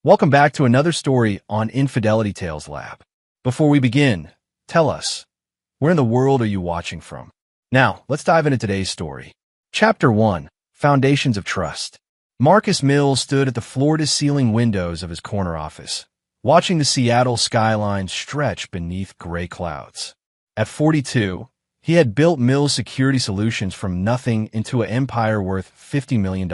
Welcome back to another story on Infidelity Tales Lab. Before we begin, tell us, where in the world are you watching from? Now, let's dive into today's story. Chapter 1, Foundations of Trust. Marcus Mills stood at the floor-to-ceiling windows of his corner office, watching the Seattle skyline stretch beneath gray clouds. At 42, he had built Mills Security Solutions from nothing into an empire worth $50 million.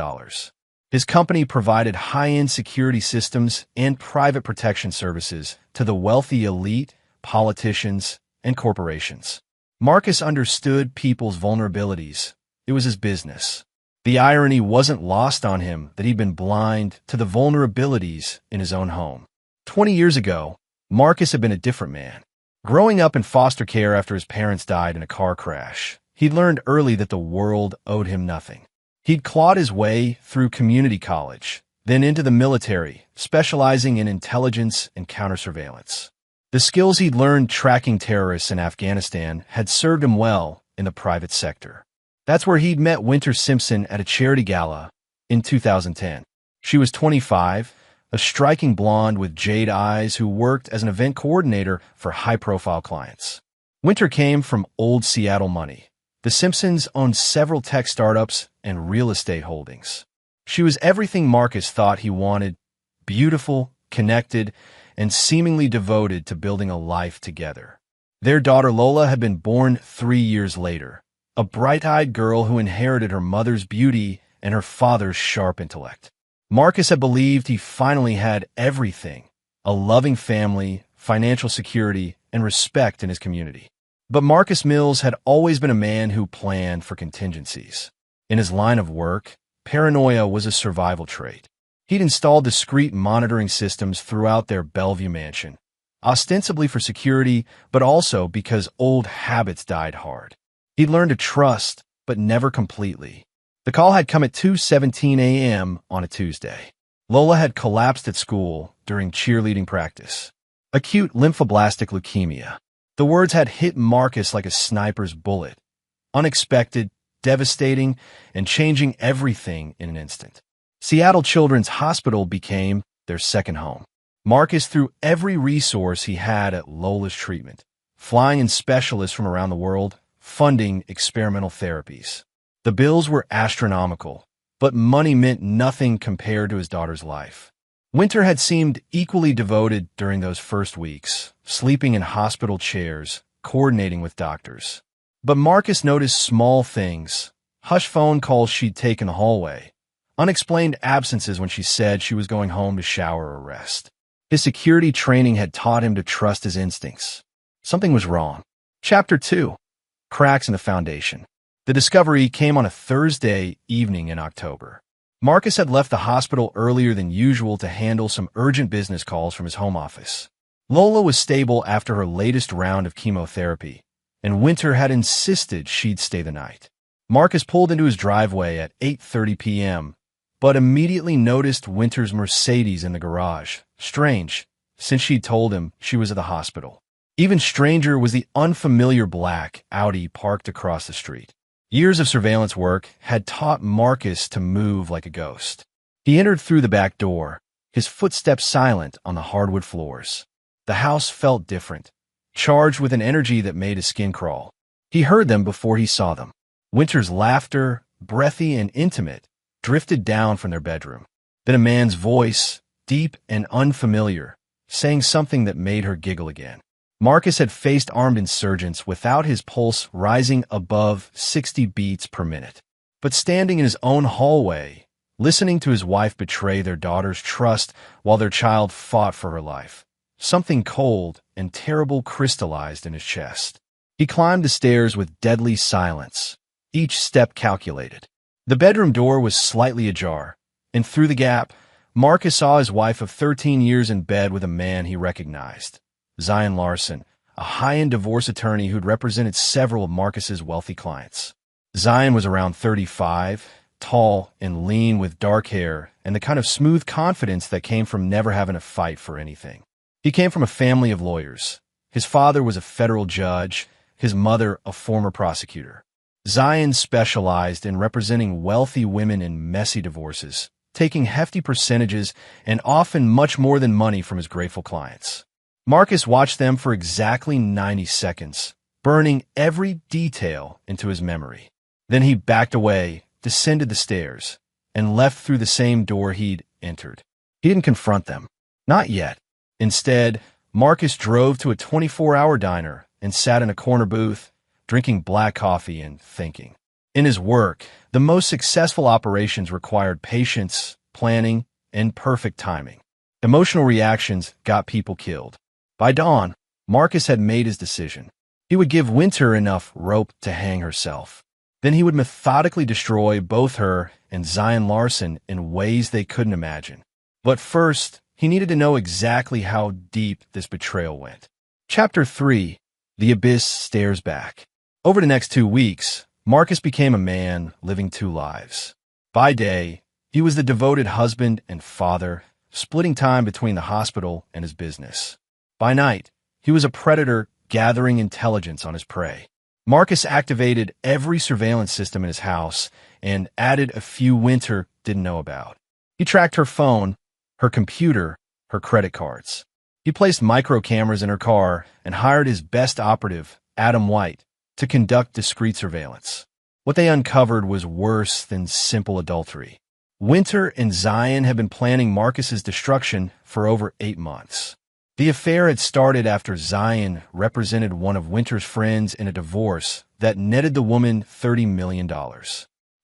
His company provided high-end security systems and private protection services to the wealthy elite, politicians, and corporations. Marcus understood people's vulnerabilities. It was his business. The irony wasn't lost on him that he'd been blind to the vulnerabilities in his own home. 20 years ago, Marcus had been a different man. Growing up in foster care after his parents died in a car crash, he'd learned early that the world owed him nothing. He'd clawed his way through community college, then into the military, specializing in intelligence and countersurveillance. The skills he'd learned tracking terrorists in Afghanistan had served him well in the private sector. That's where he'd met Winter Simpson at a charity gala in 2010. She was 25, a striking blonde with jade eyes who worked as an event coordinator for high-profile clients. Winter came from old Seattle money. The Simpsons owned several tech startups and real estate holdings. She was everything Marcus thought he wanted: beautiful, connected, and seemingly devoted to building a life together. Their daughter Lola had been born 3 years later, a bright-eyed girl who inherited her mother's beauty and her father's sharp intellect. Marcus had believed he finally had everything: a loving family, financial security, and respect in his community. But Marcus Mills had always been a man who planned for contingencies. In his line of work, paranoia was a survival trait. He'd installed discreet monitoring systems throughout their Bellevue mansion, ostensibly for security, but also because old habits died hard. He'd learned to trust, but never completely. The call had come at 2:17 a.m. on a Tuesday. Lola had collapsed at school during cheerleading practice. Acute lymphoblastic leukemia. The words had hit Marcus like a sniper's bullet. Unexpected, devastating, and changing everything in an instant. Seattle Children's Hospital became their second home. Marcus threw every resource he had at Lola's treatment, flying in specialists from around the world, funding experimental therapies. The bills were astronomical, but money meant nothing compared to his daughter's life. Winter had seemed equally devoted during those first weeks, sleeping in hospital chairs, coordinating with doctors. But Marcus noticed small things: hush phone calls she'd take in the hallway, unexplained absences when she said she was going home to shower or rest. His security training had taught him to trust his instincts. Something was wrong. Chapter 2, Cracks in the Foundation. The discovery came on a Thursday evening in October. Marcus had left the hospital earlier than usual to handle some urgent business calls from his home office. Lola was stable after her latest round of chemotherapy, and Winter had insisted she'd stay the night. Marcus pulled into his driveway at 8:30 p.m., but immediately noticed Winter's Mercedes in the garage. Strange, since she'd told him she was at the hospital. Even stranger was the unfamiliar black Audi parked across the street. Years of surveillance work had taught Marcus to move like a ghost. He entered through the back door, his footsteps silent on the hardwood floors. The house felt different, charged with an energy that made his skin crawl. He heard them before he saw them. Winter's laughter, breathy and intimate, drifted down from their bedroom. Then a man's voice, deep and unfamiliar, saying something that made her giggle again. Marcus had faced armed insurgents without his pulse rising above 60 beats per minute. But standing in his own hallway, listening to his wife betray their daughter's trust while their child fought for her life, something cold and terrible crystallized in his chest. He climbed the stairs with deadly silence, each step calculated. The bedroom door was slightly ajar, and through the gap, Marcus saw his wife of 13 years in bed with a man he recognized. Zion Larson, a high-end divorce attorney who'd represented several of Marcus's wealthy clients. Zion was around 35, tall and lean with dark hair and the kind of smooth confidence that came from never having to fight for anything. He came from a family of lawyers. His father was a federal judge, his mother a former prosecutor. Zion specialized in representing wealthy women in messy divorces, taking hefty percentages and often much more than money from his grateful clients. Marcus watched them for exactly 90 seconds, burning every detail into his memory. Then he backed away, descended the stairs, and left through the same door he'd entered. He didn't confront them. Not yet. Instead, Marcus drove to a 24-hour diner and sat in a corner booth, drinking black coffee and thinking. In his work, the most successful operations required patience, planning, and perfect timing. Emotional reactions got people killed. By dawn, Marcus had made his decision. He would give Winter enough rope to hang herself. Then he would methodically destroy both her and Zion Larson in ways they couldn't imagine. But first, he needed to know exactly how deep this betrayal went. Chapter 3. The Abyss Stares Back. Over the next 2 weeks, Marcus became a man living 2 lives. By day, he was the devoted husband and father, splitting time between the hospital and his business. By night, he was a predator gathering intelligence on his prey. Marcus activated every surveillance system in his house and added a few Winter didn't know about. He tracked her phone, her computer, her credit cards. He placed micro cameras in her car and hired his best operative, Adam White, to conduct discreet surveillance. What they uncovered was worse than simple adultery. Winter and Zion had been planning Marcus's destruction for over 8 months. The affair had started after Zion represented one of Winter's friends in a divorce that netted the woman $30 million.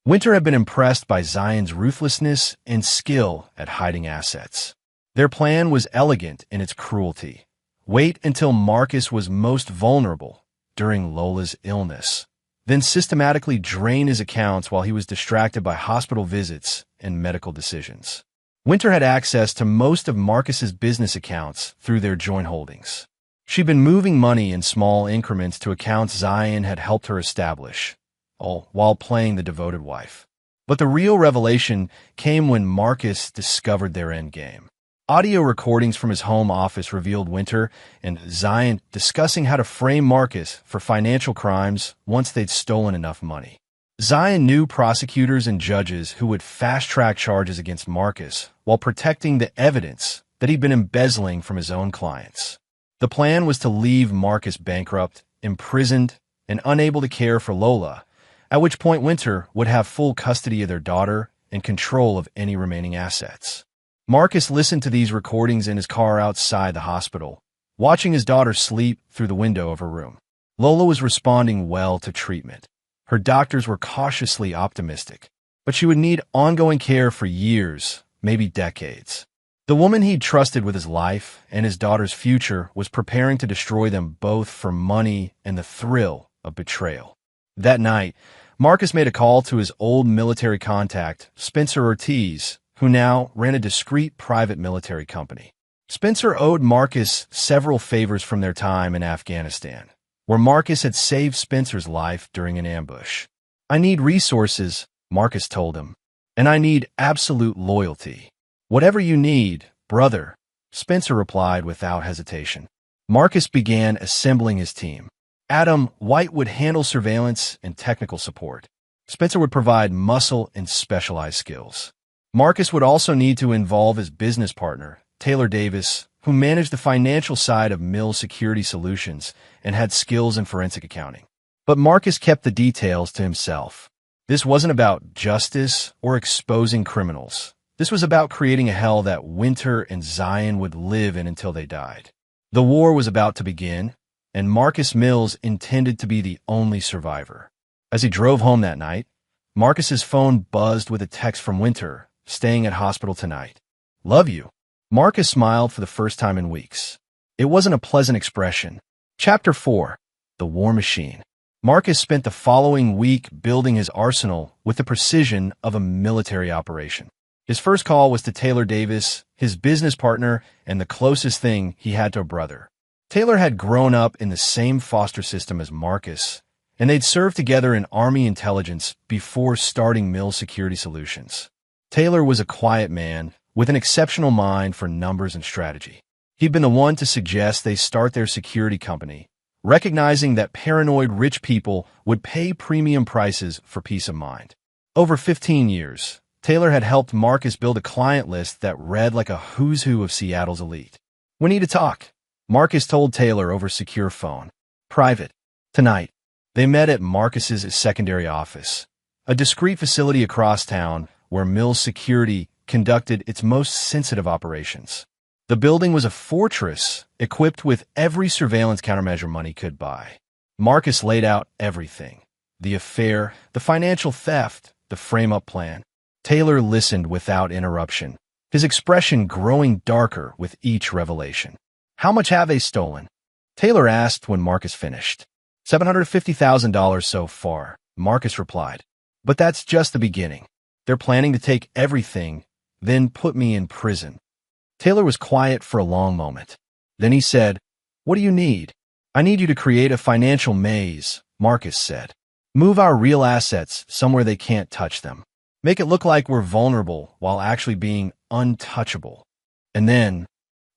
Winter had been impressed by Zion's ruthlessness and skill at hiding assets. Their plan was elegant in its cruelty. Wait until Marcus was most vulnerable, during Lola's illness, then systematically drain his accounts while he was distracted by hospital visits and medical decisions. Winter had access to most of Marcus's business accounts through their joint holdings. She'd been moving money in small increments to accounts Zion had helped her establish, all while playing the devoted wife. But the real revelation came when Marcus discovered their endgame. Audio recordings from his home office revealed Winter and Zion discussing how to frame Marcus for financial crimes once they'd stolen enough money. Zion knew prosecutors and judges who would fast-track charges against Marcus while protecting the evidence that he'd been embezzling from his own clients. The plan was to leave Marcus bankrupt, imprisoned, and unable to care for Lola, at which point Winter would have full custody of their daughter and control of any remaining assets. Marcus listened to these recordings in his car outside the hospital, watching his daughter sleep through the window of her room. Lola was responding well to treatment. Her doctors were cautiously optimistic, but she would need ongoing care for years, maybe decades. The woman he'd trusted with his life and his daughter's future was preparing to destroy them both for money and the thrill of betrayal. That night, Marcus made a call to his old military contact, Spencer Ortiz, who now ran a discreet private military company. Spencer owed Marcus several favors from their time in Afghanistan, where Marcus had saved Spencer's life during an ambush. "I need resources," Marcus told him, "and I need absolute loyalty." "Whatever you need, brother," Spencer replied without hesitation. Marcus began assembling his team. Adam White would handle surveillance and technical support. Spencer would provide muscle and specialized skills. Marcus would also need to involve his business partner, Taylor Davis, who managed the financial side of Mill Security Solutions and had skills in forensic accounting. But Marcus kept the details to himself. This wasn't about justice or exposing criminals. This was about creating a hell that Winter and Zion would live in until they died. The war was about to begin, and Marcus Mills intended to be the only survivor. As he drove home that night, Marcus's phone buzzed with a text from Winter, staying at hospital tonight. "Love you." Marcus smiled for the first time in weeks. It wasn't a pleasant expression. Chapter 4. The War Machine. Marcus spent the following week building his arsenal with the precision of a military operation. His first call was to Taylor Davis, his business partner, and the closest thing he had to a brother. Taylor had grown up in the same foster system as Marcus, and they'd served together in Army intelligence before starting Mill Security Solutions. Taylor was a quiet man with an exceptional mind for numbers and strategy. He'd been the one to suggest they start their security company, recognizing that paranoid rich people would pay premium prices for peace of mind. Over 15 years, Taylor had helped Marcus build a client list that read like a who's who of Seattle's elite. "We need to talk," Marcus told Taylor over secure phone. "Private. Tonight." They met at Marcus's secondary office, a discreet facility across town where Mill's security conducted its most sensitive operations. The building was a fortress equipped with every surveillance countermeasure money could buy. Marcus laid out everything: the affair, the financial theft, the frame-up plan. Taylor listened without interruption, his expression growing darker with each revelation. "How much have they stolen?" Taylor asked when Marcus finished. $750,000 so far, Marcus replied. "But that's just the beginning. They're planning to take everything, then put me in prison." Taylor was quiet for a long moment. Then he said, "What do you need?" "I need you to create a financial maze," Marcus said. "Move our real assets somewhere they can't touch them. Make it look like we're vulnerable while actually being untouchable. And then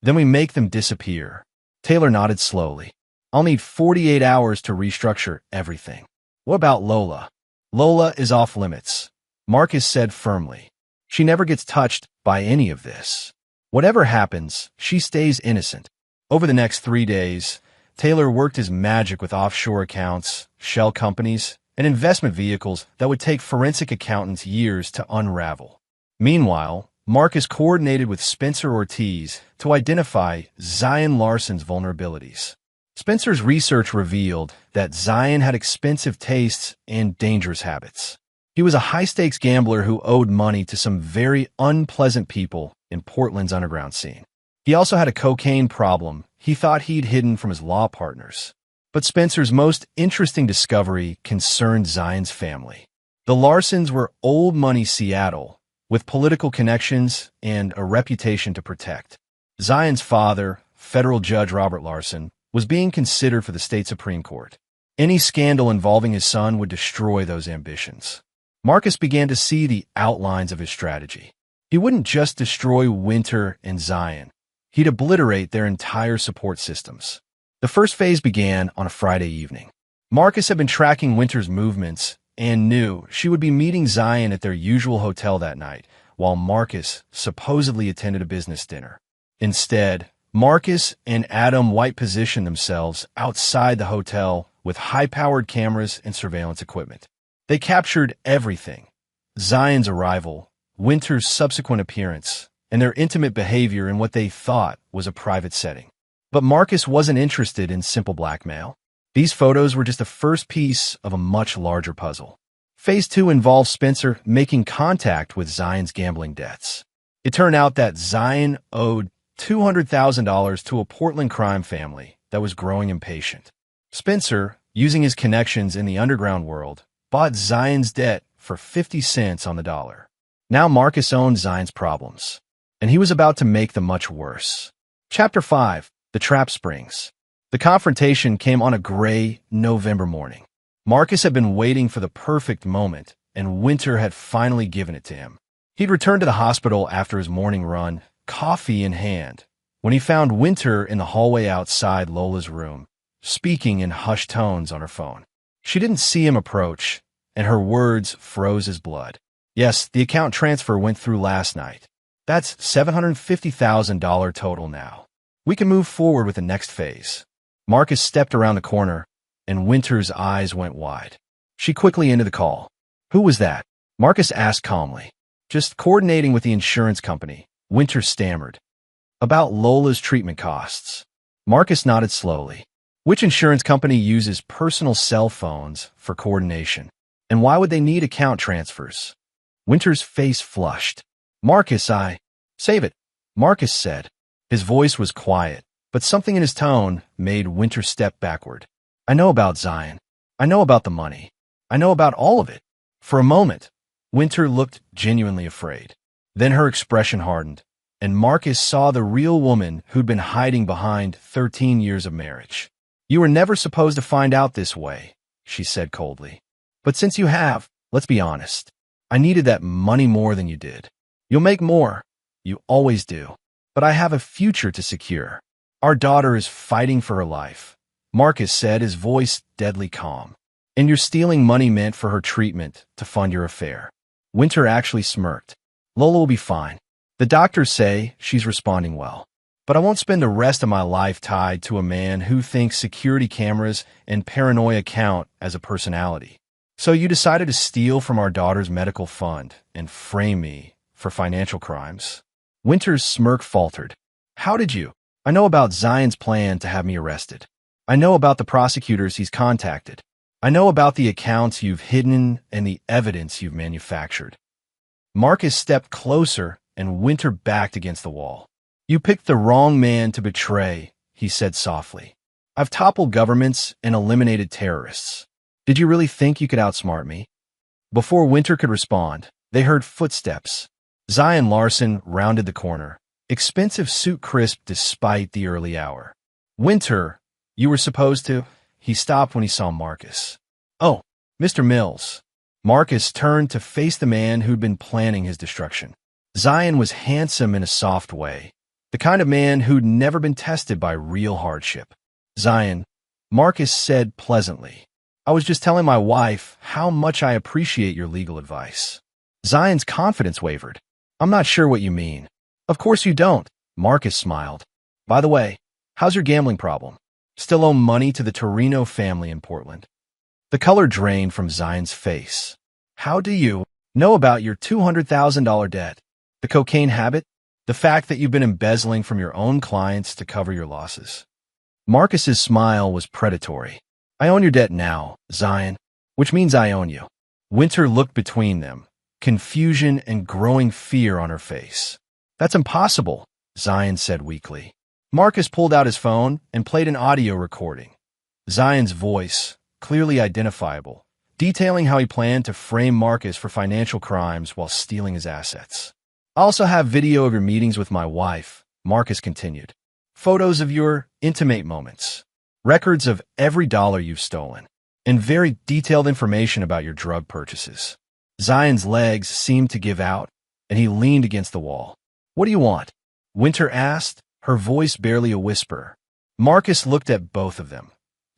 we make them disappear." Taylor nodded slowly. "I'll need 48 hours to restructure everything." "What about Lola?" "Lola is off limits," Marcus said firmly. "She never gets touched by any of this. Whatever happens, she stays innocent." Over the next 3 days, Taylor worked his magic with offshore accounts, shell companies, and investment vehicles that would take forensic accountants years to unravel. Meanwhile, Marcus coordinated with Spencer Ortiz to identify Zion Larson's vulnerabilities. Spencer's research revealed that Zion had expensive tastes and dangerous habits. He was a high-stakes gambler who owed money to some very unpleasant people in Portland's underground scene. He also had a cocaine problem he thought he'd hidden from his law partners. But Spencer's most interesting discovery concerned Zion's family. The Larsons were old money Seattle, with political connections and a reputation to protect. Zion's father, federal judge Robert Larson, was being considered for the state Supreme Court. Any scandal involving his son would destroy those ambitions. Marcus began to see the outlines of his strategy. He wouldn't just destroy Winter and Zion. He'd obliterate their entire support systems. The first phase began on a Friday evening. Marcus had been tracking Winter's movements and knew she would be meeting Zion at their usual hotel that night, while Marcus supposedly attended a business dinner. Instead, Marcus and Adam White positioned themselves outside the hotel with high-powered cameras and surveillance equipment. They captured everything: Zion's arrival, Winter's subsequent appearance, and their intimate behavior in what they thought was a private setting. But Marcus wasn't interested in simple blackmail. These photos were just the first piece of a much larger puzzle. Phase 2 involved Spencer making contact with Zion's gambling debts. It turned out that Zion owed $200,000 to a Portland crime family that was growing impatient. Spencer, using his connections in the underground world, bought Zion's debt for 50 cents on the dollar. Now Marcus owned Zion's problems, and he was about to make them much worse. Chapter 5. The Trap Springs. The confrontation came on a gray November morning. Marcus had been waiting for the perfect moment, and Winter had finally given it to him. He'd returned to the hospital after his morning run, coffee in hand, when he found Winter in the hallway outside Lola's room, speaking in hushed tones on her phone. She didn't see him approach, and her words froze his blood. "Yes, the account transfer went through last night. That's $750,000 total now. We can move forward with the next phase." Marcus stepped around the corner, and Winter's eyes went wide. She quickly ended the call. "Who was that?" Marcus asked calmly. "Just coordinating with the insurance company," Winter stammered. "About Lola's treatment costs." Marcus nodded slowly. "Which insurance company uses personal cell phones for coordination? And why would they need account transfers?" Winter's face flushed. "Marcus, Save it," Marcus said. His voice was quiet, but something in his tone made Winter step backward. "I know about Zion. I know about the money. I know about all of it." For a moment, Winter looked genuinely afraid. Then her expression hardened, and Marcus saw the real woman who'd been hiding behind 13 years of marriage. "You were never supposed to find out this way," she said coldly. "But since you have, let's be honest. I needed that money more than you did. You'll make more. You always do. But I have a future to secure. Our daughter is fighting for her life," Marcus said, his voice deadly calm. "And you're stealing money meant for her treatment to fund your affair." Winter actually smirked. Lola will be fine. The doctors say she's responding well. But I won't spend the rest of my life tied to a man who thinks security cameras and paranoia count as a personality. So you decided to steal from our daughter's medical fund and frame me for financial crimes? Winter's smirk faltered. How did you? I know about Zion's plan to have me arrested. I know about the prosecutors he's contacted. I know about the accounts you've hidden and the evidence you've manufactured. Marcus stepped closer and Winter backed against the wall. You picked the wrong man to betray, he said softly. I've toppled governments and eliminated terrorists. Did you really think you could outsmart me? Before Winter could respond, they heard footsteps. Zion Larson rounded the corner, expensive suit crisp despite the early hour. Winter, you were supposed to... He stopped when he saw Marcus. Oh, Mr. Mills. Marcus turned to face the man who'd been planning his destruction. Zion was handsome in a soft way, the kind of man who'd never been tested by real hardship. Zion, Marcus said pleasantly, I was just telling my wife how much I appreciate your legal advice. Zion's confidence wavered. I'm not sure what you mean. Of course you don't, Marcus smiled. By the way, how's your gambling problem? Still owe money to the Torino family in Portland. The color drained from Zion's face. How do you know about your $200,000 debt? The cocaine habit? The fact that you've been embezzling from your own clients to cover your losses? Marcus's smile was predatory. I own your debt now, Zion, which means I own you. Winter looked between them, confusion and growing fear on her face. That's impossible, Zion said weakly. Marcus pulled out his phone and played an audio recording. Zion's voice, clearly identifiable, detailing how he planned to frame Marcus for financial crimes while stealing his assets. I also have video of your meetings with my wife, Marcus continued. Photos of your intimate moments, records of every dollar you've stolen, and very detailed information about your drug purchases. Zion's legs seemed to give out, and he leaned against the wall. What do you want? Winter asked, her voice barely a whisper. Marcus looked at both of them,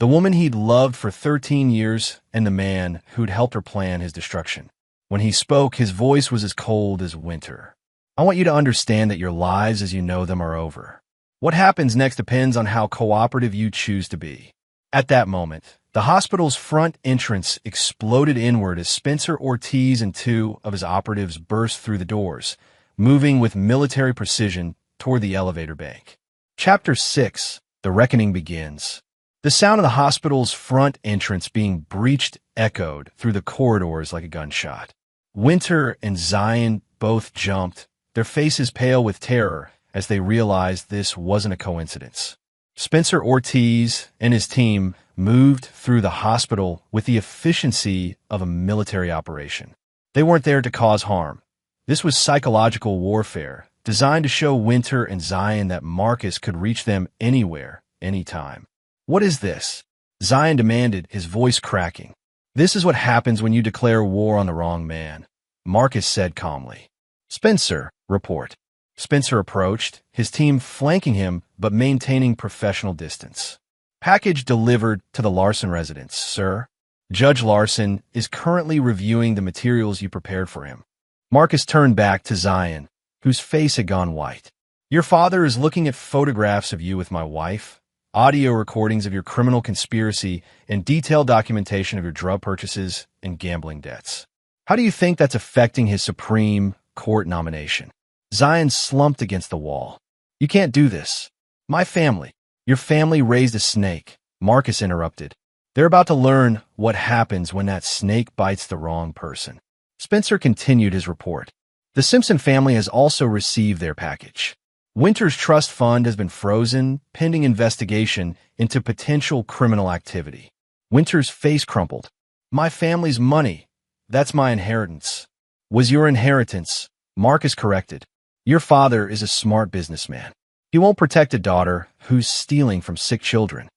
the woman he'd loved for 13 years and the man who'd helped her plan his destruction. When he spoke, his voice was as cold as winter. I want you to understand that your lives as you know them are over. What happens next depends on how cooperative you choose to be. At that moment, the hospital's front entrance exploded inward as Spencer Ortiz and two of his operatives burst through the doors, moving with military precision toward the elevator bank. Chapter 6, The Reckoning begins. The sound of the hospital's front entrance being breached echoed through the corridors like a gunshot. Winter and Zion both jumped, their faces pale with terror as they realized this wasn't a coincidence. Spencer Ortiz and his team moved through the hospital with the efficiency of a military operation. They weren't there to cause harm. This was psychological warfare, designed to show Winter and Zion that Marcus could reach them anywhere, anytime. What is this? Zion demanded, his voice cracking. This is what happens when you declare war on the wrong man, Marcus said calmly. Spencer, report. Spencer approached, his team flanking him but maintaining professional distance. Package delivered to the Larson residence, sir. Judge Larson is currently reviewing the materials you prepared for him. Marcus turned back to Zion, whose face had gone white. Your father is looking at photographs of you with my wife, audio recordings of your criminal conspiracy, and detailed documentation of your drug purchases and gambling debts. How do you think that's affecting his Supreme Court nomination? Zion slumped against the wall. You can't do this. My family. Your family raised a snake, Marcus interrupted. They're about to learn what happens when that snake bites the wrong person. Spencer continued his report. The Simpson family has also received their package. Winter's trust fund has been frozen, pending investigation into potential criminal activity. Winter's face crumpled. My family's money. That's my inheritance. Was your inheritance, Marcus corrected. Your father is a smart businessman. He won't protect a daughter who's stealing from sick children.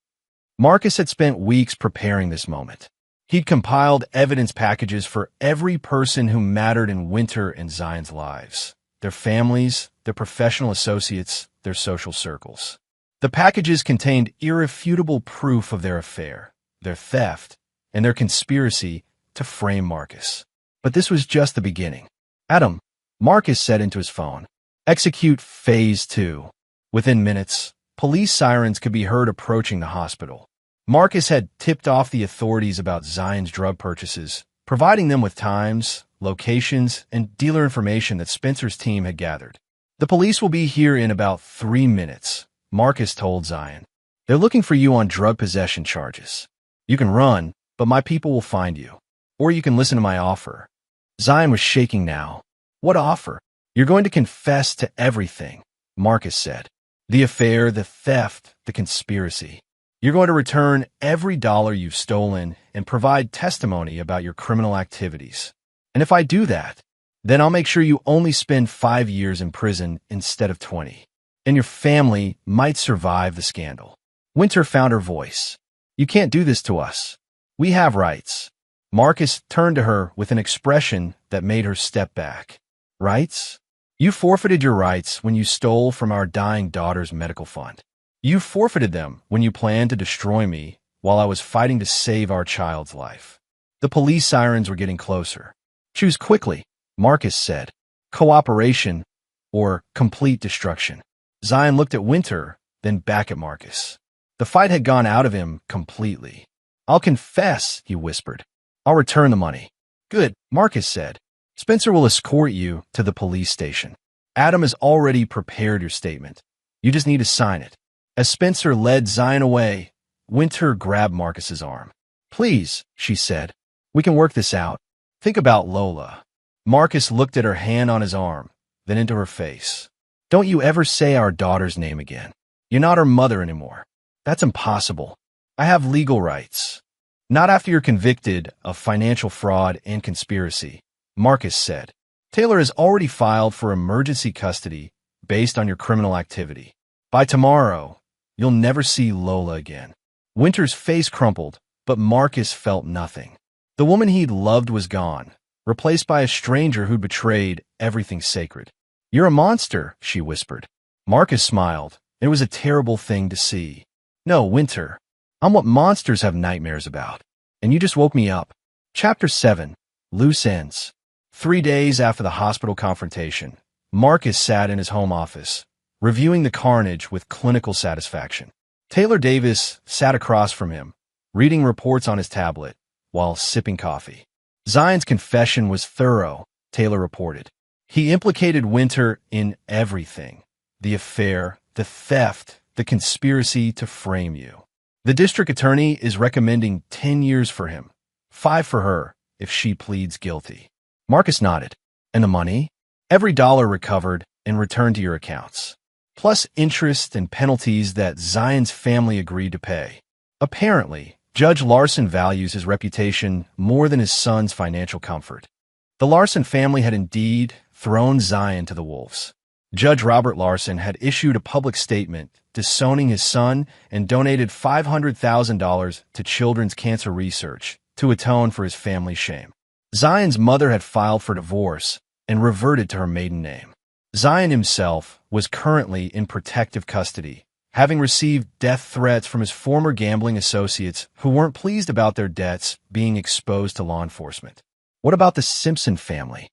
Marcus had spent weeks preparing this moment. He'd compiled evidence packages for every person who mattered in Winter and Zion's lives. Their families, their professional associates, their social circles. The packages contained irrefutable proof of their affair, their theft, and their conspiracy to frame Marcus. But this was just the beginning. Adam, Marcus said into his phone. Execute Phase 2. Within minutes, police sirens could be heard approaching the hospital. Marcus had tipped off the authorities about Zion's drug purchases, providing them with times, locations, and dealer information that Spencer's team had gathered. The police will be here in about 3 minutes, Marcus told Zion. They're looking for you on drug possession charges. You can run, but my people will find you. Or you can listen to my offer. Zion was shaking now. What offer? You're going to confess to everything, Marcus said. The affair, the theft, the conspiracy. You're going to return every dollar you've stolen and provide testimony about your criminal activities. And if I do that, then I'll make sure you only spend 5 years in prison instead of 20. And your family might survive the scandal. Winter found her voice. You can't do this to us. We have rights. Marcus turned to her with an expression that made her step back. Rights? You forfeited your rights when you stole from our dying daughter's medical fund. You forfeited them when you planned to destroy me while I was fighting to save our child's life. The police sirens were getting closer. Choose quickly, Marcus said. Cooperation or complete destruction. Zion looked at Winter, then back at Marcus. The fight had gone out of him completely. I'll confess, he whispered. I'll return the money. Good, Marcus said. Spencer will escort you to the police station. Adam has already prepared your statement. You just need to sign it. As Spencer led Zion away, Winter grabbed Marcus's arm. Please, she said. We can work this out. Think about Lola. Marcus looked at her hand on his arm, then into her face. Don't you ever say our daughter's name again. You're not her mother anymore. That's impossible. I have legal rights. Not after you're convicted of financial fraud and conspiracy, Marcus said. Taylor has already filed for emergency custody based on your criminal activity. By tomorrow, you'll never see Lola again. Winter's face crumpled, but Marcus felt nothing. The woman he'd loved was gone, replaced by a stranger who'd betrayed everything sacred. You're a monster, she whispered. Marcus smiled. It was a terrible thing to see. No, Winter. I'm what monsters have nightmares about. And you just woke me up. Chapter 7. Loose Ends. 3 days after the hospital confrontation, Marcus sat in his home office, reviewing the carnage with clinical satisfaction. Taylor Davis sat across from him, reading reports on his tablet while sipping coffee. Zion's confession was thorough, Taylor reported. He implicated Winter in everything. The affair, the theft, the conspiracy to frame you. The district attorney is recommending 10 years for him, 5 for her if she pleads guilty. Marcus nodded. And the money? Every dollar recovered and returned to your accounts, plus interest and penalties that Zion's family agreed to pay. Apparently, Judge Larson values his reputation more than his son's financial comfort. The Larson family had indeed thrown Zion to the wolves. Judge Robert Larson had issued a public statement disowning his son and donated $500,000 to children's cancer research to atone for his family's shame. Zion's mother had filed for divorce and reverted to her maiden name. Zion himself was currently in protective custody, having received death threats from his former gambling associates who weren't pleased about their debts being exposed to law enforcement. What about the Simpson family?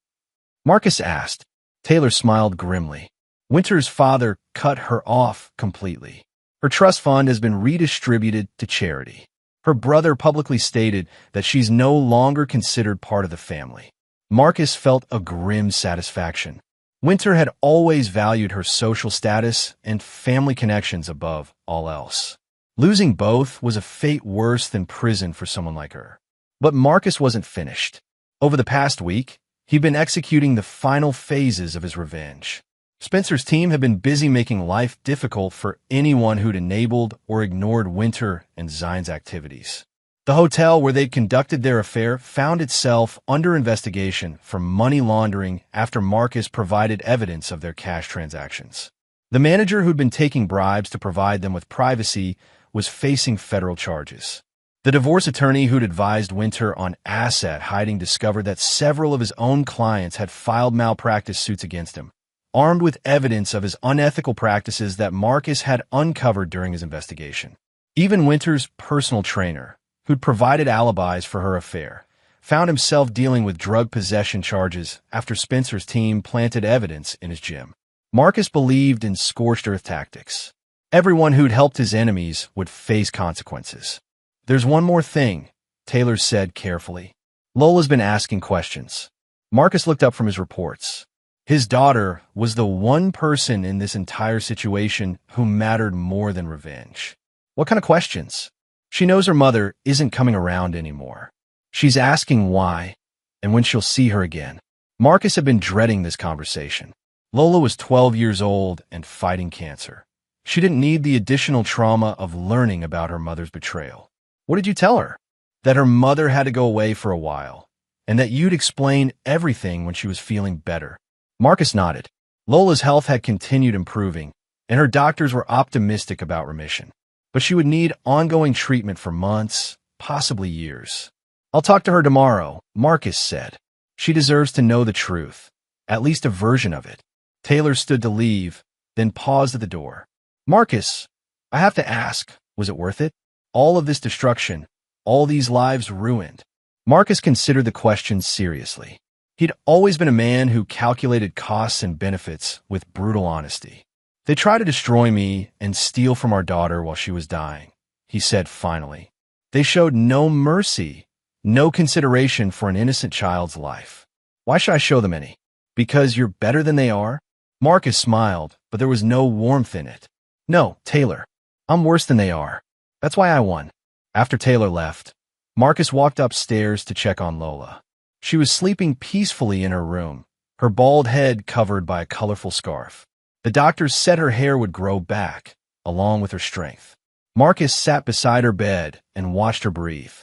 Marcus asked. Taylor smiled grimly. Winter's father cut her off completely. Her trust fund has been redistributed to charity. Her brother publicly stated that she's no longer considered part of the family. Marcus felt a grim satisfaction. Winter had always valued her social status and family connections above all else. Losing both was a fate worse than prison for someone like her. But Marcus wasn't finished. Over the past week, he'd been executing the final phases of his revenge. Spencer's team had been busy making life difficult for anyone who'd enabled or ignored Winter and Zion's activities. The hotel where they'd conducted their affair found itself under investigation for money laundering after Marcus provided evidence of their cash transactions. The manager who'd been taking bribes to provide them with privacy was facing federal charges. The divorce attorney who'd advised Winter on asset hiding discovered that several of his own clients had filed malpractice suits against him, armed with evidence of his unethical practices that Marcus had uncovered during his investigation. Even Winter's personal trainer, who'd provided alibis for her affair, found himself dealing with drug possession charges after Spencer's team planted evidence in his gym. Marcus believed in scorched earth tactics. Everyone who'd helped his enemies would face consequences. "There's one more thing," Taylor said carefully. Lola's been asking questions. Marcus looked up from his reports. His daughter was the one person in this entire situation who mattered more than revenge. "What kind of questions?" "She knows her mother isn't coming around anymore. She's asking why and when she'll see her again." Marcus had been dreading this conversation. Lola was 12 years old and fighting cancer. She didn't need the additional trauma of learning about her mother's betrayal. "What did you tell her?" "That her mother had to go away for a while, and that you'd explain everything when she was feeling better." Marcus nodded. Lola's health had continued improving, and her doctors were optimistic about remission. But she would need ongoing treatment for months, possibly years. "I'll talk to her tomorrow," Marcus said. "She deserves to know the truth, at least a version of it." Taylor stood to leave, then paused at the door. "Marcus, I have to ask, was it worth it? All of this destruction, all these lives ruined?" Marcus considered the question seriously. He'd always been a man who calculated costs and benefits with brutal honesty. "They tried to destroy me and steal from our daughter while she was dying," he said finally. "They showed no mercy, no consideration for an innocent child's life. Why should I show them any? Because you're better than they are?" Marcus smiled, but there was no warmth in it. "No, Taylor, I'm worse than they are. That's why I won." After Taylor left, Marcus walked upstairs to check on Lola. She was sleeping peacefully in her room, her bald head covered by a colorful scarf. The doctors said her hair would grow back, along with her strength. Marcus sat beside her bed and watched her breathe.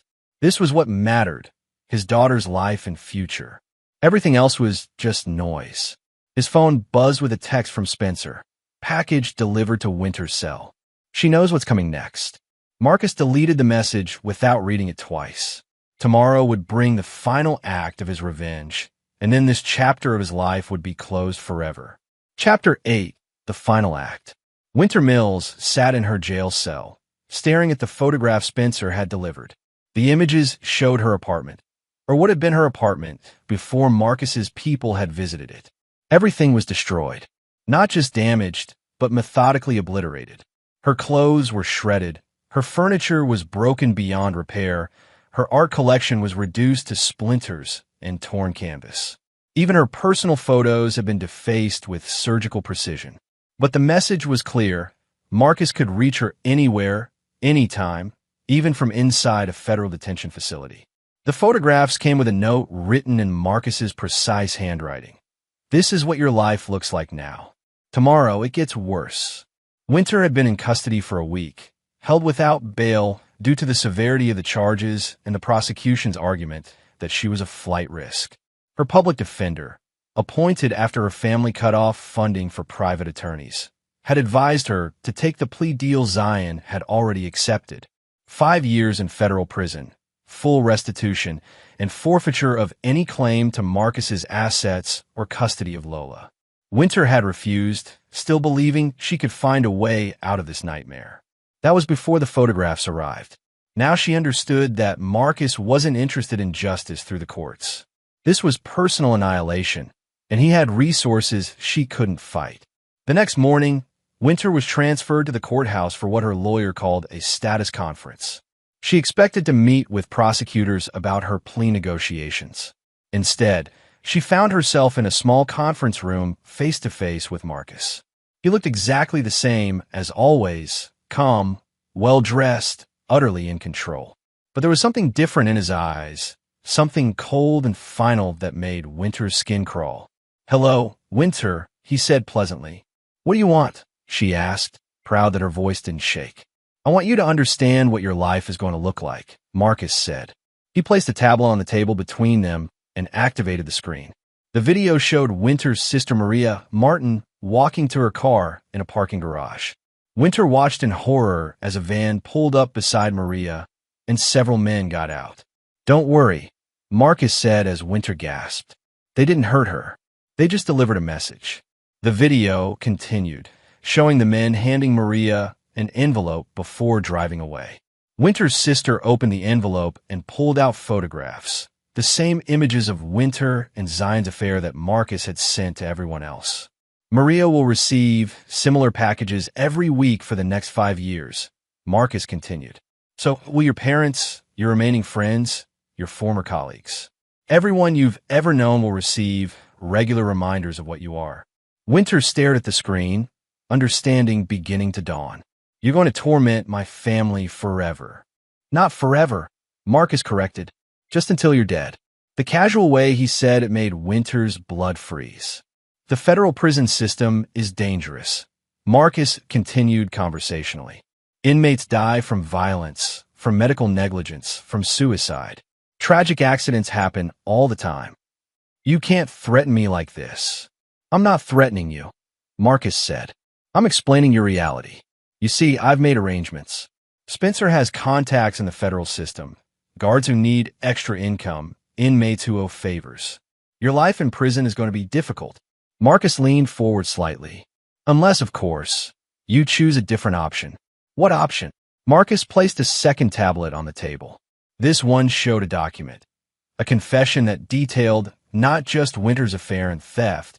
This was what mattered, his daughter's life and future. Everything else was just noise. His phone buzzed with a text from Spencer. "Package delivered to Winter's cell. She knows what's coming next." Marcus deleted the message without reading it twice. Tomorrow would bring the final act of his revenge, and then this chapter of his life would be closed forever. Chapter 8, the final act. Winter Mills sat in her jail cell, staring at the photograph Spencer had delivered. The images showed her apartment, or what had been her apartment before Marcus's people had visited it. Everything was destroyed, not just damaged, but methodically obliterated. Her clothes were shredded, her furniture was broken beyond repair, her art collection was reduced to splinters and torn canvas. Even her personal photos had been defaced with surgical precision. But the message was clear. Marcus could reach her anywhere, anytime, even from inside a federal detention facility. The photographs came with a note written in Marcus's precise handwriting. "This is what your life looks like now. Tomorrow it gets worse." Winter had been in custody for a week, held without bail due to the severity of the charges and the prosecution's argument that she was a flight risk. Her public defender, appointed after her family cut off funding for private attorneys, had advised her to take the plea deal Zion had already accepted: 5 years in federal prison, full restitution, and forfeiture of any claim to Marcus's assets or custody of Lola. Winter had refused, still believing she could find a way out of this nightmare. That was before the photographs arrived. Now she understood that Marcus wasn't interested in justice through the courts. This was personal annihilation, and he had resources she couldn't fight. The next morning, Winter was transferred to the courthouse for what her lawyer called a status conference. She expected to meet with prosecutors about her plea negotiations. Instead, she found herself in a small conference room face-to-face with Marcus. He looked exactly the same as always, calm, well-dressed, utterly in control. But there was something different in his eyes, something cold and final that made Winter's skin crawl. "Hello, Winter," he said pleasantly. "What do you want?" she asked, proud that her voice didn't shake. "I want you to understand what your life is going to look like," Marcus said. He placed a tablet on the table between them and activated the screen. The video showed Winter's sister Maria Martin walking to her car in a parking garage. Winter watched in horror as a van pulled up beside Maria and several men got out. "Don't worry," Marcus said as Winter gasped. "They didn't hurt her. They just delivered a message." The video continued, showing the men handing Maria an envelope before driving away. Winter's sister opened the envelope and pulled out photographs, the same images of Winter and Zion's affair that Marcus had sent to everyone else. Maria will receive similar packages every week for the next 5 years, Marcus continued. So will your parents, your remaining friends, your former colleagues, everyone you've ever known will receive regular reminders of what you are. Winter stared at the screen, understanding beginning to dawn. You're going to torment my family forever. Not forever, Marcus corrected. Just until you're dead. The casual way he said it made Winter's blood freeze. The federal prison system is dangerous. Marcus continued conversationally. Inmates die from violence, from medical negligence, from suicide. Tragic accidents happen all the time. You can't threaten me like this. I'm not threatening you, Marcus said. I'm explaining your reality. You see, I've made arrangements. Spencer has contacts in the federal system, guards who need extra income, inmates who owe favors. Your life in prison is going to be difficult. Marcus leaned forward slightly. Unless, of course, you choose a different option. What option? Marcus placed a second tablet on the table. This one showed a document, a confession that detailed not just Winter's affair and theft,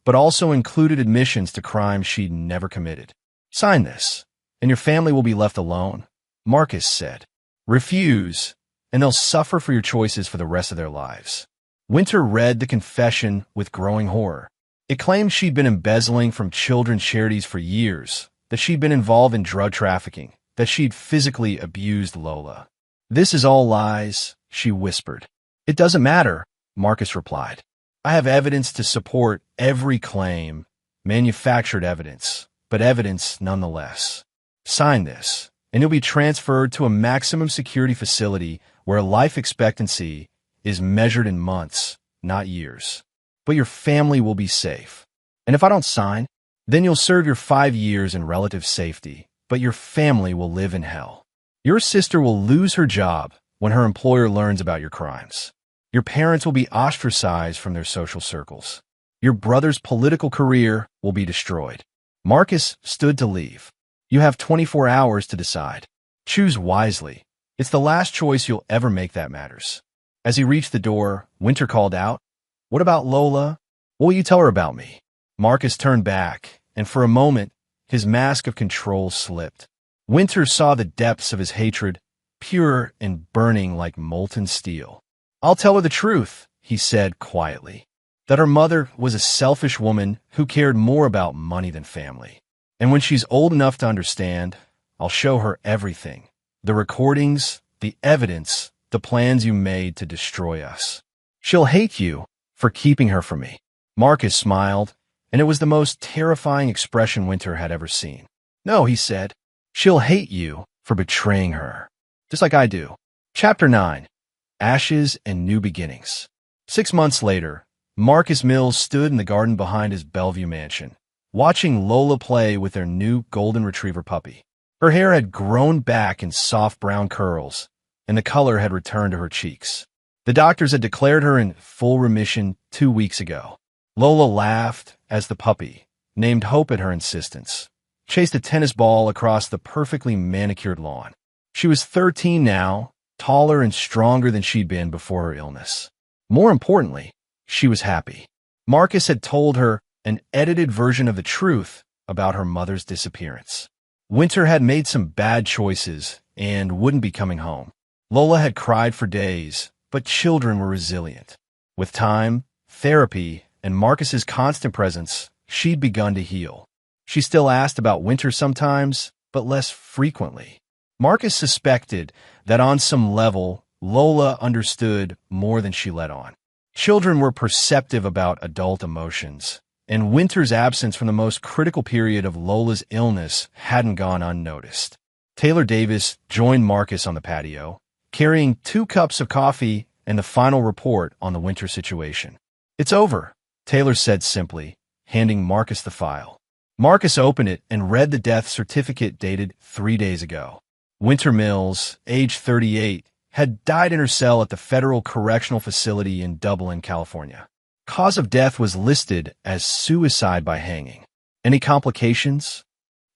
but also included admissions to crimes she'd never committed. Sign this, and your family will be left alone, Marcus said. Refuse, and they'll suffer for your choices for the rest of their lives. Winter read the confession with growing horror. It claimed she'd been embezzling from children's charities for years, that she'd been involved in drug trafficking, that she'd physically abused Lola. This is all lies, she whispered. It doesn't matter, Marcus replied. I have evidence to support every claim, manufactured evidence, but evidence nonetheless. Sign this, and you'll be transferred to a maximum security facility where life expectancy is measured in months, not years. But your family will be safe. And if I don't sign, then you'll serve your 5 years in relative safety, but your family will live in hell. Your sister will lose her job when her employer learns about your crimes. Your parents will be ostracized from their social circles. Your brother's political career will be destroyed. Marcus stood to leave. You have 24 hours to decide. Choose wisely. It's the last choice you'll ever make that matters. As he reached the door, Winter called out, What about Lola? What will you tell her about me? Marcus turned back, and for a moment, his mask of control slipped. Winter saw the depths of his hatred, pure and burning like molten steel. I'll tell her the truth, he said quietly, that her mother was a selfish woman who cared more about money than family. And when she's old enough to understand, I'll show her everything. The recordings, the evidence, the plans you made to destroy us. She'll hate you for keeping her from me. Marcus smiled, and it was the most terrifying expression Winter had ever seen. No, he said, she'll hate you for betraying her, just like I do. Chapter 9. Ashes and New Beginnings. 6 months later, Marcus Mills stood in the garden behind his Bellevue mansion, watching Lola play with their new golden retriever puppy. Her hair had grown back in soft brown curls, and the color had returned to her cheeks. The doctors had declared her in full remission 2 weeks ago. Lola laughed as the puppy, named Hope at her insistence, chased a tennis ball across the perfectly manicured lawn. She was 13 now, taller and stronger than she'd been before her illness. More importantly, she was happy. Marcus had told her an edited version of the truth about her mother's disappearance. Winter had made some bad choices and wouldn't be coming home. Lola had cried for days, but children were resilient. With time, therapy, and Marcus's constant presence, she'd begun to heal. She still asked about Winter sometimes, but less frequently. Marcus suspected that on some level, Lola understood more than she let on. Children were perceptive about adult emotions, and Winter's absence from the most critical period of Lola's illness hadn't gone unnoticed. Taylor Davis joined Marcus on the patio, carrying 2 cups of coffee and the final report on the Winter situation. It's over, Taylor said simply, handing Marcus the file. Marcus opened it and read the death certificate dated 3 days ago. Winter Mills, age 38, had died in her cell at the Federal Correctional Facility in Dublin, California. Cause of death was listed as suicide by hanging. Any complications?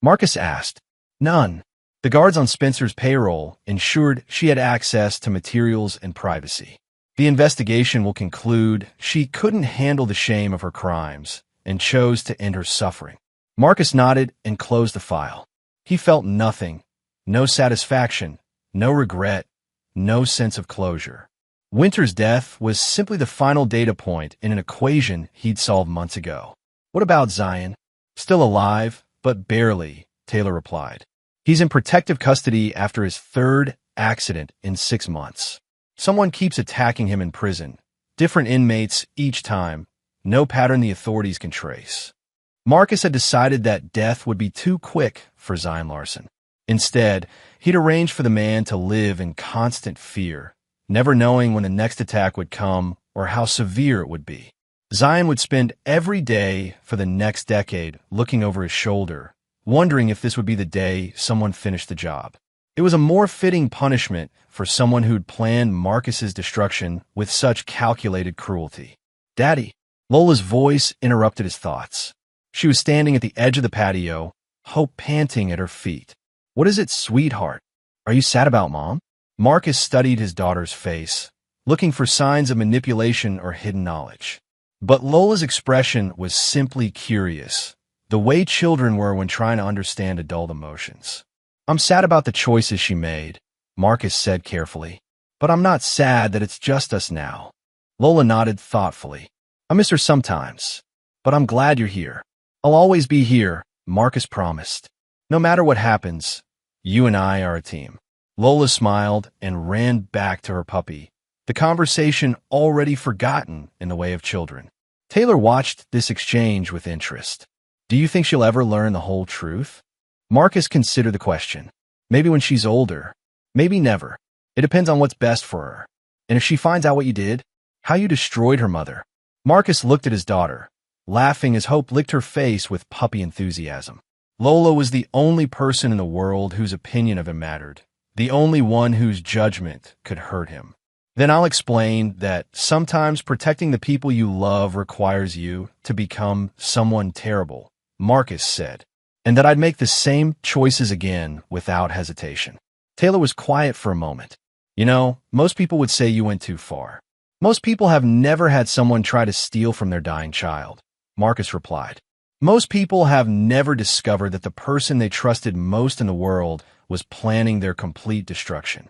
Marcus asked. None. The guards on Spencer's payroll ensured she had access to materials and privacy. The investigation will conclude she couldn't handle the shame of her crimes and chose to end her suffering. Marcus nodded and closed the file. He felt nothing, no satisfaction, no regret, no sense of closure. Winter's death was simply the final data point in an equation he'd solved months ago. What about Zion? Still alive, but barely, Taylor replied. He's in protective custody after his third accident in 6 months. Someone keeps attacking him in prison. Different inmates each time. No pattern the authorities can trace. Marcus had decided that death would be too quick for Zion Larson. Instead, he'd arranged for the man to live in constant fear, never knowing when the next attack would come or how severe it would be. Zion would spend every day for the next decade looking over his shoulder, wondering if this would be the day someone finished the job. It was a more fitting punishment for someone who'd planned Marcus's destruction with such calculated cruelty. "Daddy," Lola's voice interrupted his thoughts. She was standing at the edge of the patio, hope panting at her feet. "What is it, sweetheart? Are you sad about Mom?" Marcus studied his daughter's face, looking for signs of manipulation or hidden knowledge. But Lola's expression was simply curious, the way children were when trying to understand adult emotions. "I'm sad about the choices she made," Marcus said carefully. "But I'm not sad that it's just us now." Lola nodded thoughtfully. "I miss her sometimes, but I'm glad you're here." "I'll always be here," Marcus promised. "No matter what happens, you and I are a team." Lola smiled and ran back to her puppy, the conversation already forgotten in the way of children. Taylor watched this exchange with interest. "Do you think she'll ever learn the whole truth?" Marcus considered the question. "Maybe when she's older. Maybe never. It depends on what's best for her. And if she finds out what you did, how you destroyed her mother." Marcus looked at his daughter, laughing as hope licked her face with puppy enthusiasm. Lola was the only person in the world whose opinion of him mattered, the only one whose judgment could hurt him. "Then I'll explain that sometimes protecting the people you love requires you to become someone terrible," Marcus said, "and that I'd make the same choices again without hesitation." Taylor was quiet for a moment. "You know, most people would say you went too far. Most people have never had someone try to steal from their dying child," Marcus replied. "Most people have never discovered that the person they trusted most in the world was planning their complete destruction."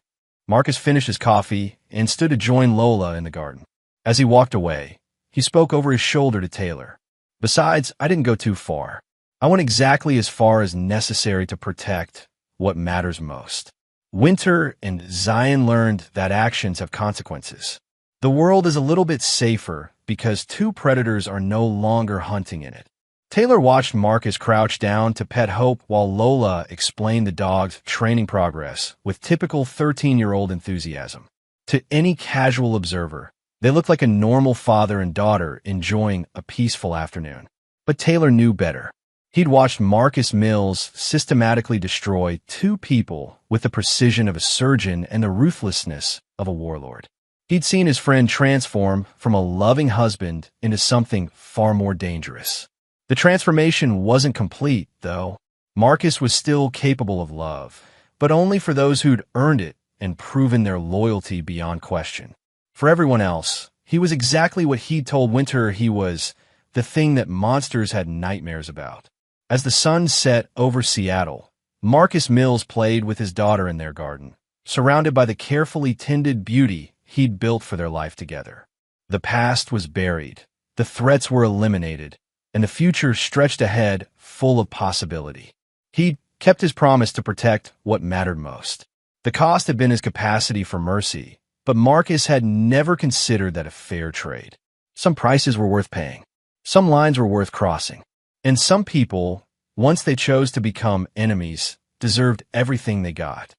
Marcus finished his coffee and stood to join Lola in the garden. As he walked away, he spoke over his shoulder to Taylor. "Besides, I didn't go too far. I went exactly as far as necessary to protect what matters most." Winter and Zion learned that actions have consequences. The world is a little bit safer because two predators are no longer hunting in it. Taylor watched Marcus crouch down to pet Hope while Lola explained the dog's training progress with typical 13-year-old enthusiasm. To any casual observer, they looked like a normal father and daughter enjoying a peaceful afternoon. But Taylor knew better. He'd watched Marcus Mills systematically destroy two people with the precision of a surgeon and the ruthlessness of a warlord. He'd seen his friend transform from a loving husband into something far more dangerous. The transformation wasn't complete, though. Marcus was still capable of love, but only for those who'd earned it and proven their loyalty beyond question. For everyone else, he was exactly what he'd told Winter he was, the thing that monsters had nightmares about. As the sun set over Seattle, Marcus Mills played with his daughter in their garden, surrounded by the carefully tended beauty he'd built for their life together. The past was buried, the threats were eliminated, and the future stretched ahead full of possibility. He'd kept his promise to protect what mattered most. The cost had been his capacity for mercy, but Marcus had never considered that a fair trade. Some prices were worth paying. Some lines were worth crossing. And some people, once they chose to become enemies, deserved everything they got.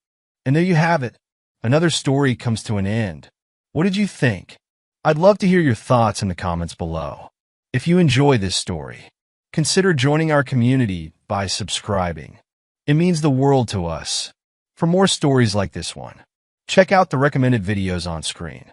And there you have it. Another story comes to an end. What did you think? I'd love to hear your thoughts in the comments below. If you enjoy this story, consider joining our community by subscribing. It means the world to us. For more stories like this one, check out the recommended videos on screen.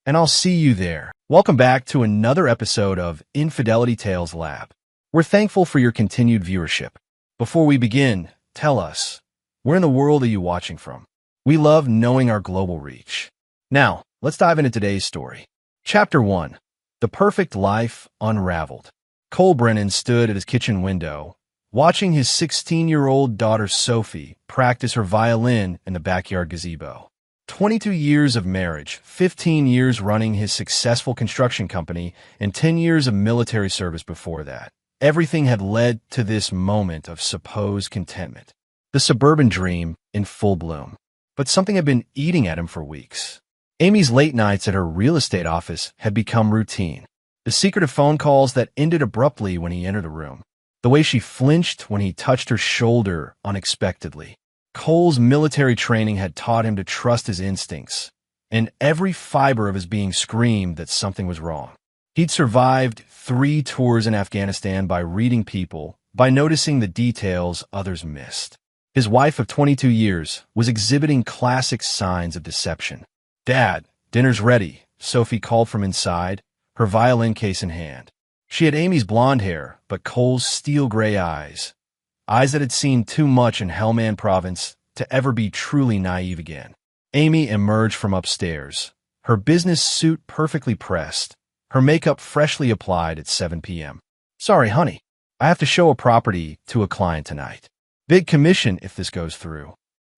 And I'll see you there. Welcome back to another episode of Infidelity Tales Lab. We're thankful for your continued viewership. Before we begin, tell us, where in the world are you watching from? We love knowing our global reach. Now, let's dive into today's story. Chapter 1. The Perfect Life Unraveled. Cole Brennan stood at his kitchen window, watching his 16-year-old daughter Sophie practice her violin in the backyard gazebo. 22 years of marriage, 15 years running his successful construction company, and 10 years of military service before that. Everything had led to this moment of supposed contentment. The suburban dream in full bloom. But something had been eating at him for weeks. Amy's late nights at her real estate office had become routine. The secretive phone calls that ended abruptly when he entered the room. The way she flinched when he touched her shoulder unexpectedly. Cole's military training had taught him to trust his instincts, and every fiber of his being screamed that something was wrong. He'd survived 3 tours in Afghanistan by reading people, by noticing the details others missed. His wife of 22 years was exhibiting classic signs of deception. "Dad, dinner's ready," Sophie called from inside, her violin case in hand. She had Amy's blonde hair, but Cole's steel-gray eyes. Eyes that had seen too much in Helmand Province to ever be truly naive again. Amy emerged from upstairs, her business suit perfectly pressed, her makeup freshly applied at 7 p.m. "Sorry, honey. I have to show a property to a client tonight. Big commission if this goes through."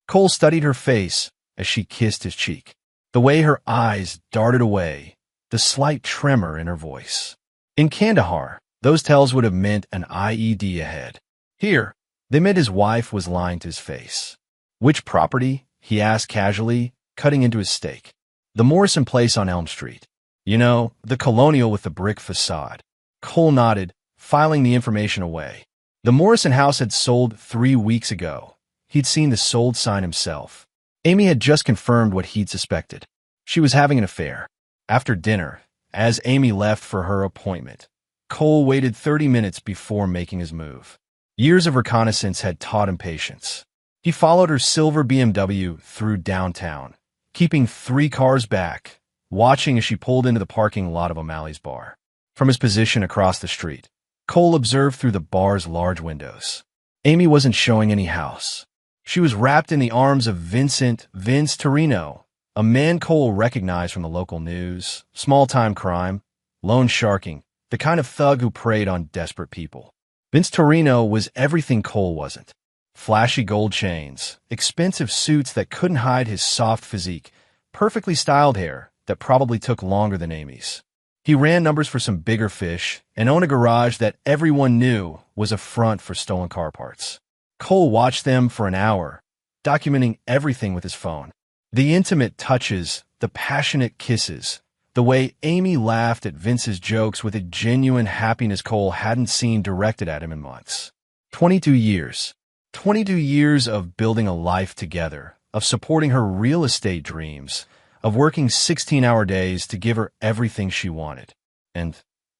Cole studied her face as she kissed his cheek. The way her eyes darted away, the slight tremor in her voice. In Kandahar, those tells would have meant an IED ahead. Here, they meant his wife was lying to his face. "Which property?" he asked casually, cutting into his steak. "The Morrison place on Elm Street. You know, the colonial with the brick facade." Cole nodded, filing the information away. The Morrison house had sold 3 weeks ago. He'd seen the sold sign himself. Amy had just confirmed what he'd suspected. She was having an affair. After dinner, as Amy left for her appointment, Cole waited 30 minutes before making his move. Years of reconnaissance had taught him patience. He followed her silver BMW through downtown, keeping 3 cars back, watching as she pulled into the parking lot of O'Malley's bar. From his position across the street, Cole observed through the bar's large windows. Amy wasn't showing any house. She was wrapped in the arms of Vince Torino, a man Cole recognized from the local news, small-time crime, loan sharking, the kind of thug who preyed on desperate people. Vince Torino was everything Cole wasn't. Flashy gold chains, expensive suits that couldn't hide his soft physique, perfectly styled hair that probably took longer than Amy's. He ran numbers for some bigger fish and owned a garage that everyone knew was a front for stolen car parts. Cole watched them for an hour, documenting everything with his phone. The intimate touches, the passionate kisses, the way Amy laughed at Vince's jokes with a genuine happiness Cole hadn't seen directed at him in months. 22 years. 22 years of building a life together, of supporting her real estate dreams, of working 16-hour days to give her everything she wanted. And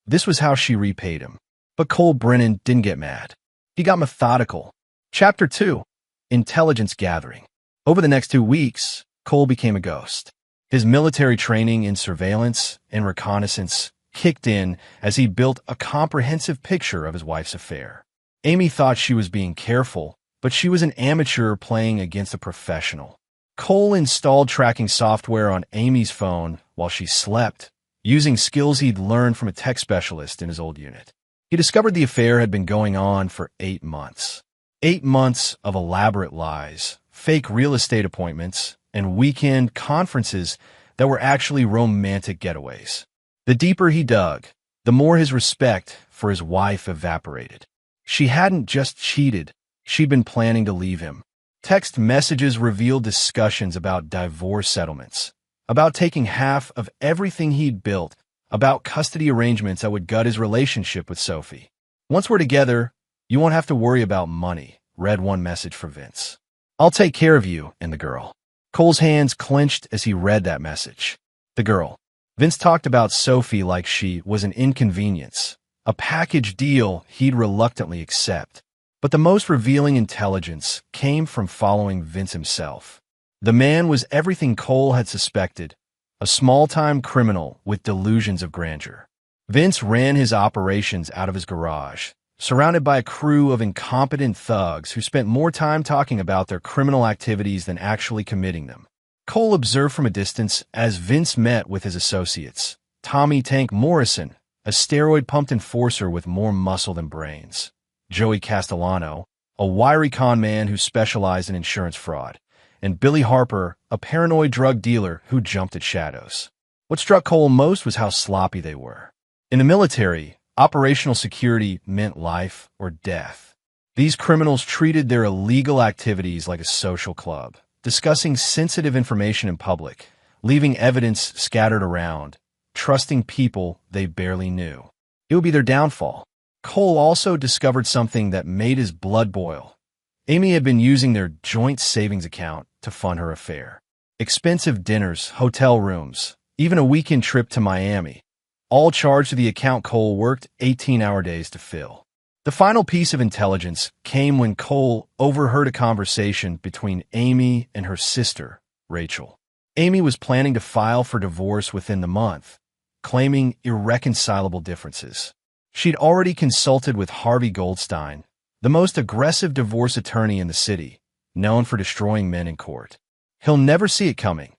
this was how she repaid him. But Cole Brennan didn't get mad. He got methodical. Chapter 2. Intelligence Gathering. Over the next 2 weeks, Cole became a ghost. His military training in surveillance and reconnaissance kicked in as he built a comprehensive picture of his wife's affair. Amy thought she was being careful, but she was an amateur playing against a professional. Cole installed tracking software on Amy's phone while she slept, using skills he'd learned from a tech specialist in his old unit. He discovered the affair had been going on for 8 months. 8 months of elaborate lies, fake real estate appointments, and weekend conferences that were actually romantic getaways. The deeper he dug, the more his respect for his wife evaporated. She hadn't just cheated, she'd been planning to leave him. Text messages revealed discussions about divorce settlements, about taking half of everything he'd built, about custody arrangements that would gut his relationship with Sophie. "Once we're together, you won't have to worry about money," read one message for Vince. "I'll take care of you and the girl." Cole's hands clenched as he read that message. The girl. Vince talked about Sophie like she was an inconvenience, a package deal he'd reluctantly accept. But the most revealing intelligence came from following Vince himself. The man was everything Cole had suspected, a small-time criminal with delusions of grandeur. Vince ran his operations out of his garage, surrounded by a crew of incompetent thugs who spent more time talking about their criminal activities than actually committing them. Cole observed from a distance as Vince met with his associates. Tommy Tank Morrison, a steroid-pumped enforcer with more muscle than brains. Joey Castellano, a wiry con man who specialized in insurance fraud. And Billy Harper, a paranoid drug dealer who jumped at shadows. What struck Cole most was how sloppy they were. In the military, operational security meant life or death. These criminals treated their illegal activities like a social club, discussing sensitive information in public, leaving evidence scattered around, trusting people they barely knew. It would be their downfall. Cole also discovered something that made his blood boil. Amy had been using their joint savings account to fund her affair. Expensive dinners, hotel rooms, even a weekend trip to Miami, all charged to the account Cole worked 18-hour days to fill. The final piece of intelligence came when Cole overheard a conversation between Amy and her sister, Rachel. Amy was planning to file for divorce within the month, claiming irreconcilable differences. She'd already consulted with Harvey Goldstein, the most aggressive divorce attorney in the city, known for destroying men in court. He'll never see it coming,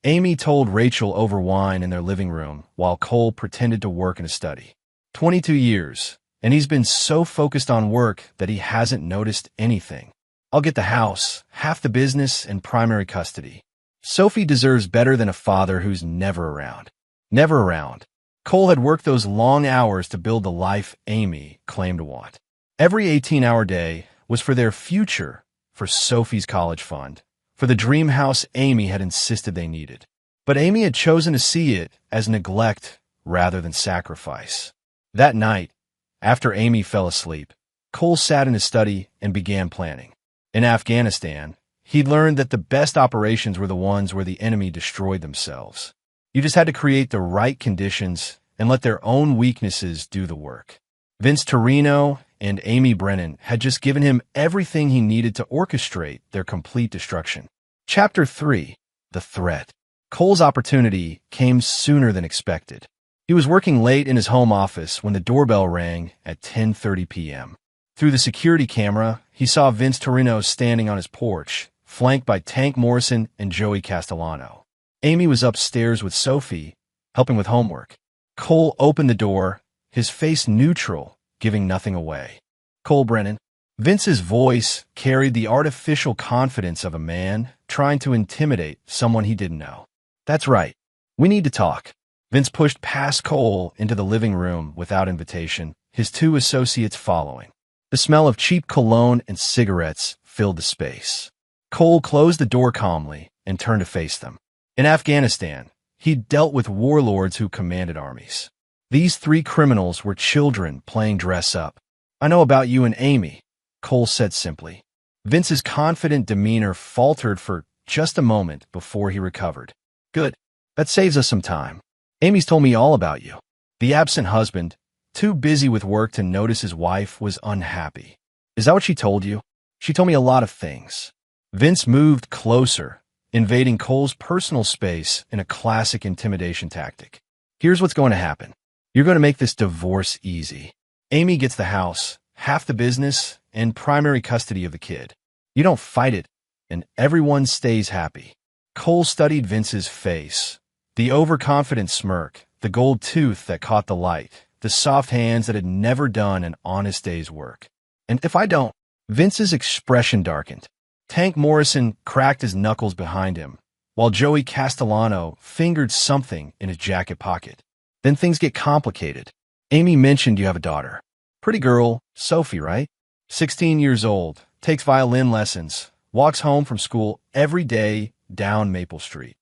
Amy told Rachel over wine in their living room while Cole pretended to work in a study. 22 years, and he's been so focused on work that he hasn't noticed anything. I'll get the house, half the business, and primary custody. Sophie deserves better than a father who's never around. Never around. Cole had worked those long hours to build the life Amy claimed to want. Every 18-hour day was for their future, for Sophie's college fund, for the dream house Amy had insisted they needed. But Amy had chosen to see it as neglect rather than sacrifice. That night, after Amy fell asleep, Cole sat in his study and began planning. In Afghanistan, he'd learned that the best operations were the ones where the enemy destroyed themselves. You just had to create the right conditions and let their own weaknesses do the work. Vince Torino and Amy Brennan had just given him everything he needed to orchestrate their complete destruction. Chapter 3. The Threat. Cole's opportunity came sooner than expected. He was working late in his home office when the doorbell rang at 10:30 p.m. Through the security camera, he saw Vince Torino standing on his porch, flanked by Tank Morrison and Joey Castellano. Amy was upstairs with Sophie, helping with homework. Cole opened the door, his face neutral, giving nothing away. Cole Brennan. Vince's voice carried the artificial confidence of a man trying to intimidate someone he didn't know. That's right. We need to talk. Vince pushed past Cole into the living room without invitation, his two associates following. The smell of cheap cologne and cigarettes filled the space. Cole closed the door calmly and turned to face them. In Afghanistan, he'd dealt with warlords who commanded armies. These three criminals were children playing dress-up. I know about you and Amy, Cole said simply. Vince's confident demeanor faltered for just a moment before he recovered. Good. That saves us some time. Amy's told me all about you. The absent husband, too busy with work to notice his wife, was unhappy. Is that what she told you? She told me a lot of things. Vince moved closer, invading Cole's personal space in a classic intimidation tactic. Here's what's going to happen. You're going to make this divorce easy. Amy gets the house, half the business, and primary custody of the kid. You don't fight it, and everyone stays happy. Cole studied Vince's face. The overconfident smirk, the gold tooth that caught the light, the soft hands that had never done an honest day's work. And if I don't, Vince's expression darkened. Tank Morrison cracked his knuckles behind him, while Joey Castellano fingered something in his jacket pocket. Then things get complicated. Amy mentioned you have a daughter. Pretty girl, Sophie, right? 16 years old, takes violin lessons, walks home from school every day down Maple Street.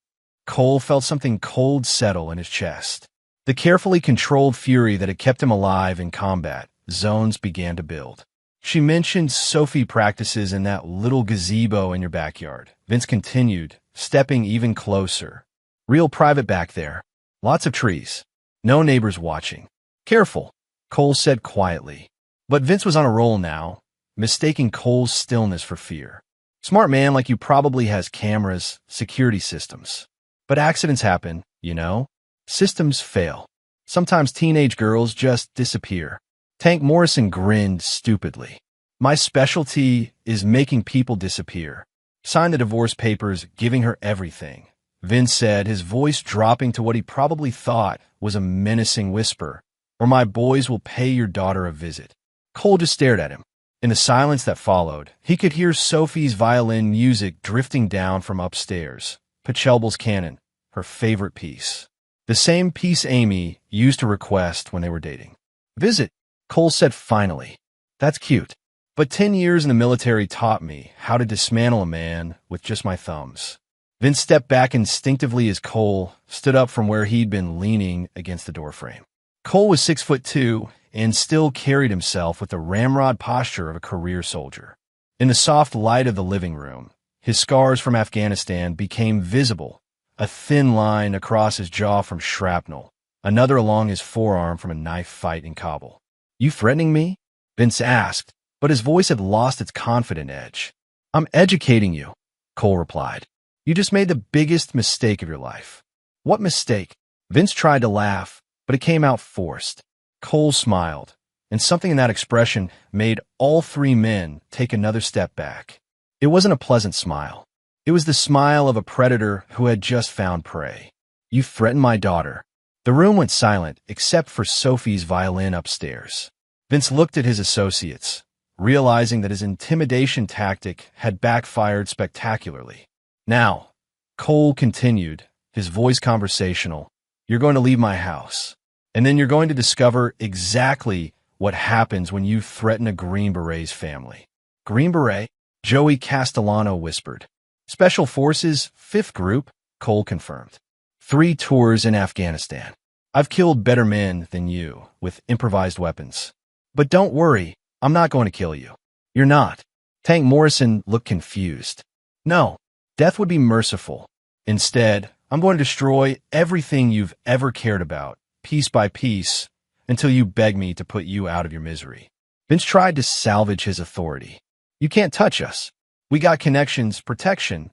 Cole felt something cold settle in his chest. The carefully controlled fury that had kept him alive in combat zones began to build. She mentioned Sophie practices in that little gazebo in your backyard. Vince continued, stepping even closer. Real private back there. Lots of trees. No neighbors watching. Careful, Cole said quietly. But Vince was on a roll now, mistaking Cole's stillness for fear. Smart man like you probably has cameras, security systems. But accidents happen, you know? Systems fail. Sometimes teenage girls just disappear. Tank Morrison grinned stupidly. My specialty is making people disappear. Sign the divorce papers, giving her everything. Vince said, his voice dropping to what he probably thought was a menacing whisper, "or my boys will pay your daughter a visit." Cole just stared at him. In the silence that followed, he could hear Sophie's violin music drifting down from upstairs, Pachelbel's canon, her favorite piece. The same piece Amy used to request when they were dating. "Visit," Cole said finally. "That's cute. But 10 years in the military taught me how to dismantle a man with just my thumbs." Vince stepped back instinctively as Cole stood up from where he'd been leaning against the doorframe. Cole was 6'2" and still carried himself with the ramrod posture of a career soldier. In the soft light of the living room, his scars from Afghanistan became visible, a thin line across his jaw from shrapnel, another along his forearm from a knife fight in Kabul. "You threatening me?" Vince asked, but his voice had lost its confident edge. "I'm educating you," Cole replied. "You just made the biggest mistake of your life." "What mistake?" Vince tried to laugh, but it came out forced. Cole smiled, and something in that expression made all three men take another step back. It wasn't a pleasant smile. It was the smile of a predator who had just found prey. "You threatened my daughter." The room went silent except for Sophie's violin upstairs. Vince looked at his associates, realizing that his intimidation tactic had backfired spectacularly. "Now," Cole continued, his voice conversational, "you're going to leave my house. And then you're going to discover exactly what happens when you threaten a Green Beret's family." "Green Beret?" Joey Castellano whispered. "Special Forces, 5th Group," Cole confirmed. 3 tours in Afghanistan. I've killed better men than you with improvised weapons. But don't worry, I'm not going to kill you." "You're not." Tank Morrison looked confused. "No, death would be merciful. Instead, I'm going to destroy everything you've ever cared about, piece by piece, until you beg me to put you out of your misery." Vince tried to salvage his authority. "You can't touch us. We got connections, protection."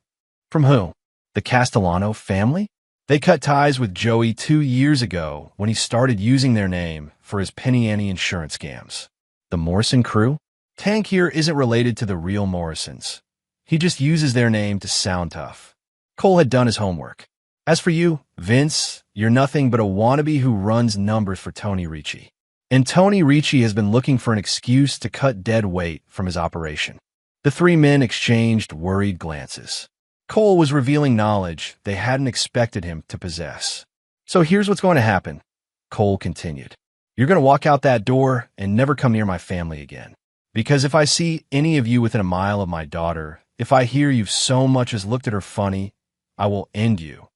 "From who?" "The Castellano family? They cut ties with Joey 2 years ago when he started using their name for his penny ante insurance scams." "The Morrison crew?" "Tank here isn't related to the real Morrisons. He just uses their name to sound tough." Cole had done his homework. "As for you, Vince, you're nothing but a wannabe who runs numbers for Tony Ricci. And Tony Ricci has been looking for an excuse to cut dead weight from his operation." The three men exchanged worried glances. Cole was revealing knowledge they hadn't expected him to possess. "So here's what's going to happen," Cole continued. "You're going to walk out that door and never come near my family again. Because if I see any of you within a mile of my daughter, if I hear you've so much as looked at her funny, I will end you."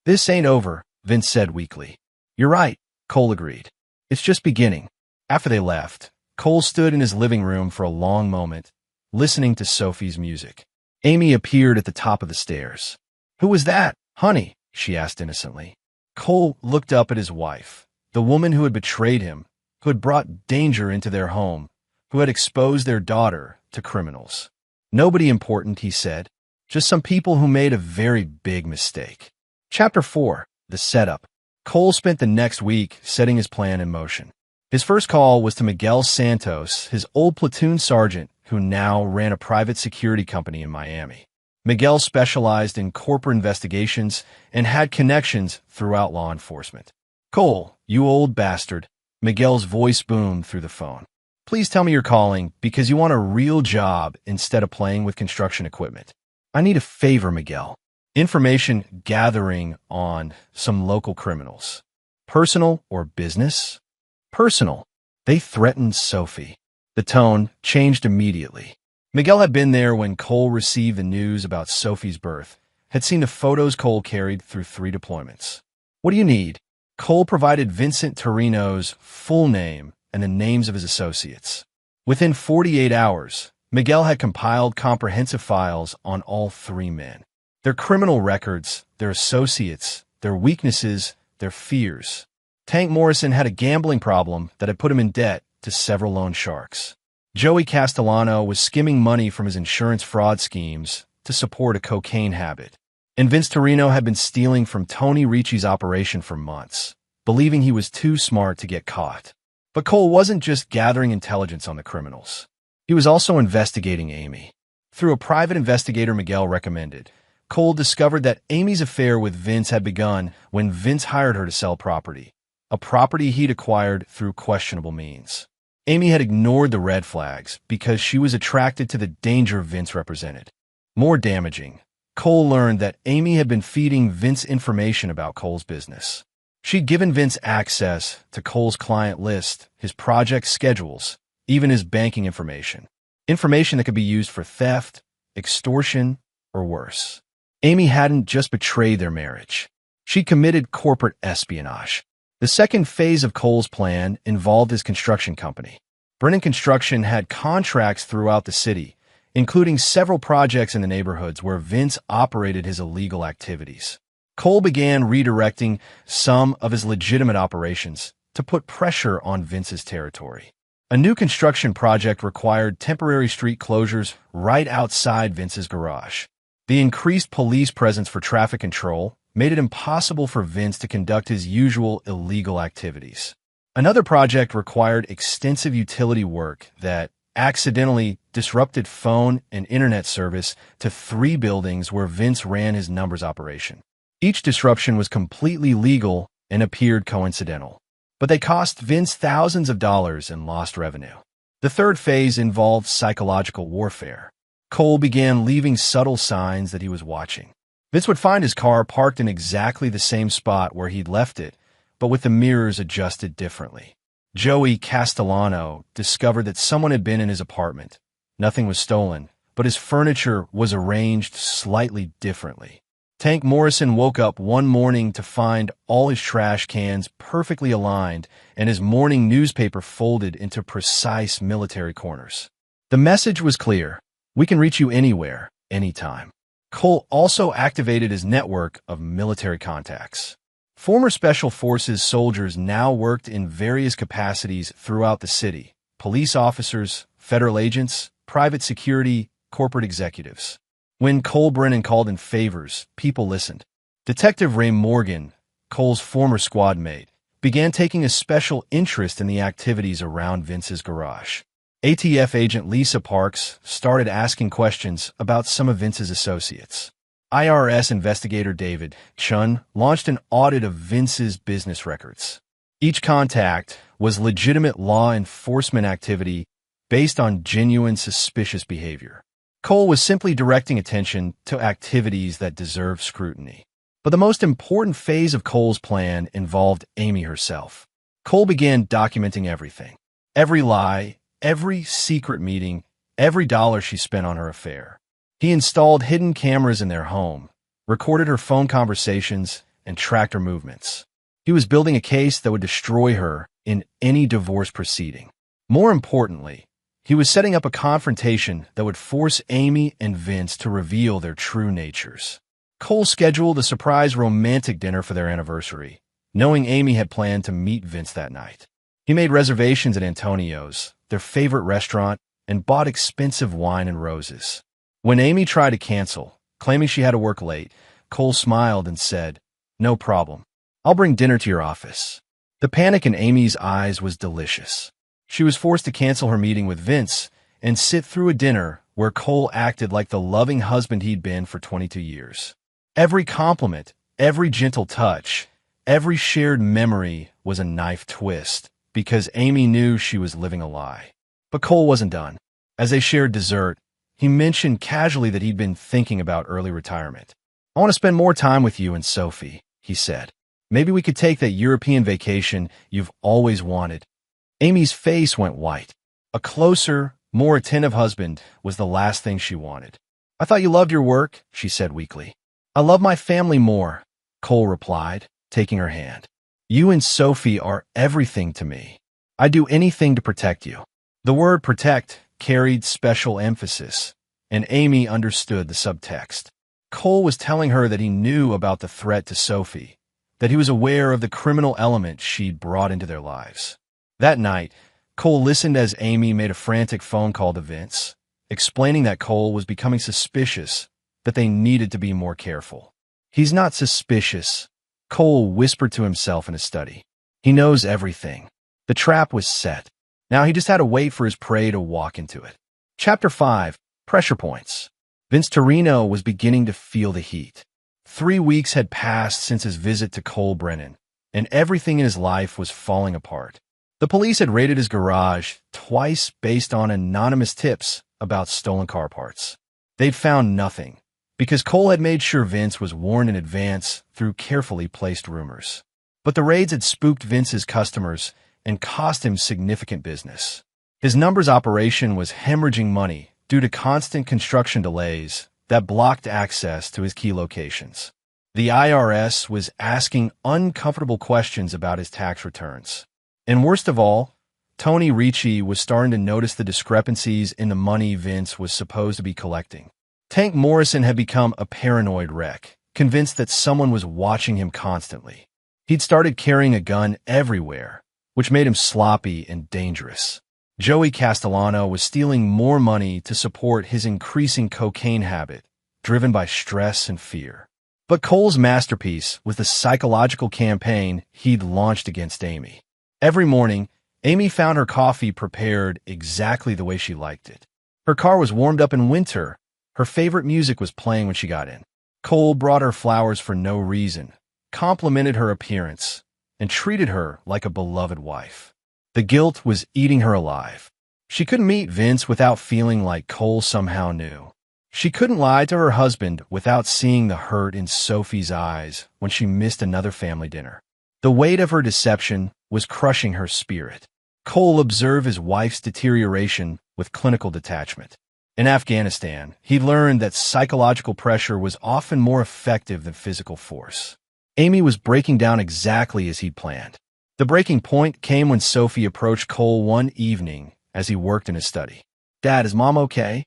"This ain't over," Vince said weakly. "You're right," Cole agreed. "It's just beginning." After they left, Cole stood in his living room for a long moment, listening to Sophie's music. Amy appeared at the top of the stairs. "Who was that, honey?" she asked innocently. Cole looked up at his wife, the woman who had betrayed him, who had brought danger into their home, who had exposed their daughter to criminals. "Nobody important," he said. "Just some people who made a very big mistake." Chapter 4. The Setup. Cole spent the next week setting his plan in motion. His first call was to Miguel Santos, his old platoon sergeant, who now ran a private security company in Miami. Miguel specialized in corporate investigations and had connections throughout law enforcement. "Cole, you old bastard," Miguel's voice boomed through the phone. "Please tell me you're calling because you want a real job instead of playing with construction equipment." "I need a favor, Miguel." "Information gathering on some local criminals." "Personal or business?" "Personal. They threatened Sophie." The tone changed immediately. Miguel had been there when Cole received the news about Sophie's birth, had seen the photos Cole carried through 3 deployments. "What do you need?" Cole provided Vincent Torino's full name and the names of his associates. Within 48 hours, Miguel had compiled comprehensive files on all 3 men. Their criminal records, their associates, their weaknesses, their fears. Tank Morrison had a gambling problem that had put him in debt to several loan sharks. Joey Castellano was skimming money from his insurance fraud schemes to support a cocaine habit. And Vince Torino had been stealing from Tony Ricci's operation for months, believing he was too smart to get caught. But Cole wasn't just gathering intelligence on the criminals. He was also investigating Amy. Through a private investigator Miguel recommended, Cole discovered that Amy's affair with Vince had begun when Vince hired her to sell property, a property he'd acquired through questionable means. Amy had ignored the red flags because she was attracted to the danger Vince represented. More damaging, Cole learned that Amy had been feeding Vince information about Cole's business. She'd given Vince access to Cole's client list, his project schedules, even his banking information. Information that could be used for theft, extortion, or worse. Amy hadn't just betrayed their marriage. She committed corporate espionage. The second phase of Cole's plan involved his construction company. Brennan Construction had contracts throughout the city, including several projects in the neighborhoods where Vince operated his illegal activities. Cole began redirecting some of his legitimate operations to put pressure on Vince's territory. A new construction project required temporary street closures right outside Vince's garage. The increased police presence for traffic control made it impossible for Vince to conduct his usual illegal activities. Another project required extensive utility work that accidentally disrupted phone and internet service to 3 buildings where Vince ran his numbers operation. Each disruption was completely legal and appeared coincidental, but they cost Vince thousands of dollars in lost revenue. The third phase involved psychological warfare. Cole began leaving subtle signs that he was watching. Vince would find his car parked in exactly the same spot where he'd left it, but with the mirrors adjusted differently. Joey Castellano discovered that someone had been in his apartment. Nothing was stolen, but his furniture was arranged slightly differently. Tank Morrison woke up one morning to find all his trash cans perfectly aligned and his morning newspaper folded into precise military corners. The message was clear: we can reach you anywhere, anytime. Cole also activated his network of military contacts. Former Special Forces soldiers now worked in various capacities throughout the city: police officers, federal agents, private security, corporate executives. When Cole Brennan called in favors, people listened. Detective Ray Morgan, Cole's former squad mate, began taking a special interest in the activities around Vince's garage. ATF agent Lisa Parks started asking questions about some of Vince's associates. IRS investigator David Chun launched an audit of Vince's business records. Each contact was legitimate law enforcement activity based on genuine suspicious behavior. Cole was simply directing attention to activities that deserved scrutiny. But the most important phase of Cole's plan involved Amy herself. Cole began documenting everything. Every lie, every secret meeting, every dollar she spent on her affair. He installed hidden cameras in their home, recorded her phone conversations, and tracked her movements. He was building a case that would destroy her in any divorce proceeding. More importantly, he was setting up a confrontation that would force Amy and Vince to reveal their true natures. Cole scheduled a surprise romantic dinner for their anniversary, knowing Amy had planned to meet Vince that night. He made reservations at Antonio's, their favorite restaurant, and bought expensive wine and roses. When Amy tried to cancel, claiming she had to work late, Cole smiled and said, "No problem. I'll bring dinner to your office." The panic in Amy's eyes was delicious. She was forced to cancel her meeting with Vince and sit through a dinner where Cole acted like the loving husband he'd been for 22 years. Every compliment, every gentle touch, every shared memory was a knife twist because Amy knew she was living a lie. But Cole wasn't done. As they shared dessert, he mentioned casually that he'd been thinking about early retirement. "I want to spend more time with you and Sophie," he said. "Maybe we could take that European vacation you've always wanted." Amy's face went white. A closer, more attentive husband was the last thing she wanted. "I thought you loved your work," she said weakly. "I love my family more," Cole replied, taking her hand. "You and Sophie are everything to me. I'd do anything to protect you." The word protect carried special emphasis, and Amy understood the subtext. Cole was telling her that he knew about the threat to Sophie, that he was aware of the criminal element she'd brought into their lives. That night, Cole listened as Amy made a frantic phone call to Vince, explaining that Cole was becoming suspicious, that they needed to be more careful. "He's not suspicious," Cole whispered to himself in his study. "He knows everything. The trap was set. Now he just had to wait for his prey to walk into it." Chapter 5. Pressure Points. Vince Torino was beginning to feel the heat. 3 weeks had passed since his visit to Cole Brennan, and everything in his life was falling apart. The police had raided his garage twice based on anonymous tips about stolen car parts. They'd found nothing, because Cole had made sure Vince was warned in advance through carefully placed rumors. But the raids had spooked Vince's customers and cost him significant business. His numbers operation was hemorrhaging money due to constant construction delays that blocked access to his key locations. The IRS was asking uncomfortable questions about his tax returns. And worst of all, Tony Ricci was starting to notice the discrepancies in the money Vince was supposed to be collecting. Tank Morrison had become a paranoid wreck, convinced that someone was watching him constantly. He'd started carrying a gun everywhere, which made him sloppy and dangerous. Joey Castellano was stealing more money to support his increasing cocaine habit, driven by stress and fear. But Cole's masterpiece was the psychological campaign he'd launched against Amy. Every morning, Amy found her coffee prepared exactly the way she liked it. Her car was warmed up in winter. Her favorite music was playing when she got in. Cole brought her flowers for no reason, complimented her appearance, and treated her like a beloved wife. The guilt was eating her alive. She couldn't meet Vince without feeling like Cole somehow knew. She couldn't lie to her husband without seeing the hurt in Sophie's eyes when she missed another family dinner. The weight of her deception was crushing her spirit. Cole observed his wife's deterioration with clinical detachment. In Afghanistan, he learned that psychological pressure was often more effective than physical force. Amy was breaking down exactly as he'd planned. The breaking point came when Sophie approached Cole one evening as he worked in his study. "Dad, is Mom okay?"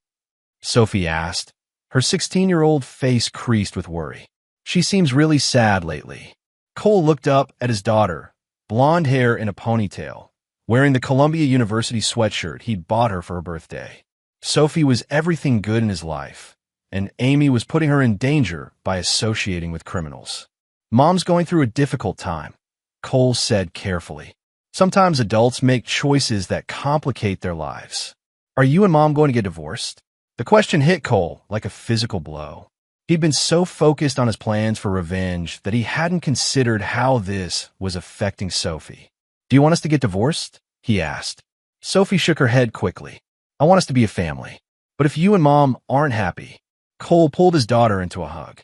Sophie asked. Her 16-year-old face creased with worry. "She seems really sad lately." Cole looked up at his daughter, blonde hair in a ponytail, wearing the Columbia University sweatshirt he'd bought her for her birthday. Sophie was everything good in his life, and Amy was putting her in danger by associating with criminals. "Mom's going through a difficult time," Cole said carefully. "Sometimes adults make choices that complicate their lives. Are you and Mom going to get divorced?" The question hit Cole like a physical blow. He'd been so focused on his plans for revenge that he hadn't considered how this was affecting Sophie. "Do you want us to get divorced?" he asked. Sophie shook her head quickly. "I want us to be a family. But if you and Mom aren't happy..." Cole pulled his daughter into a hug.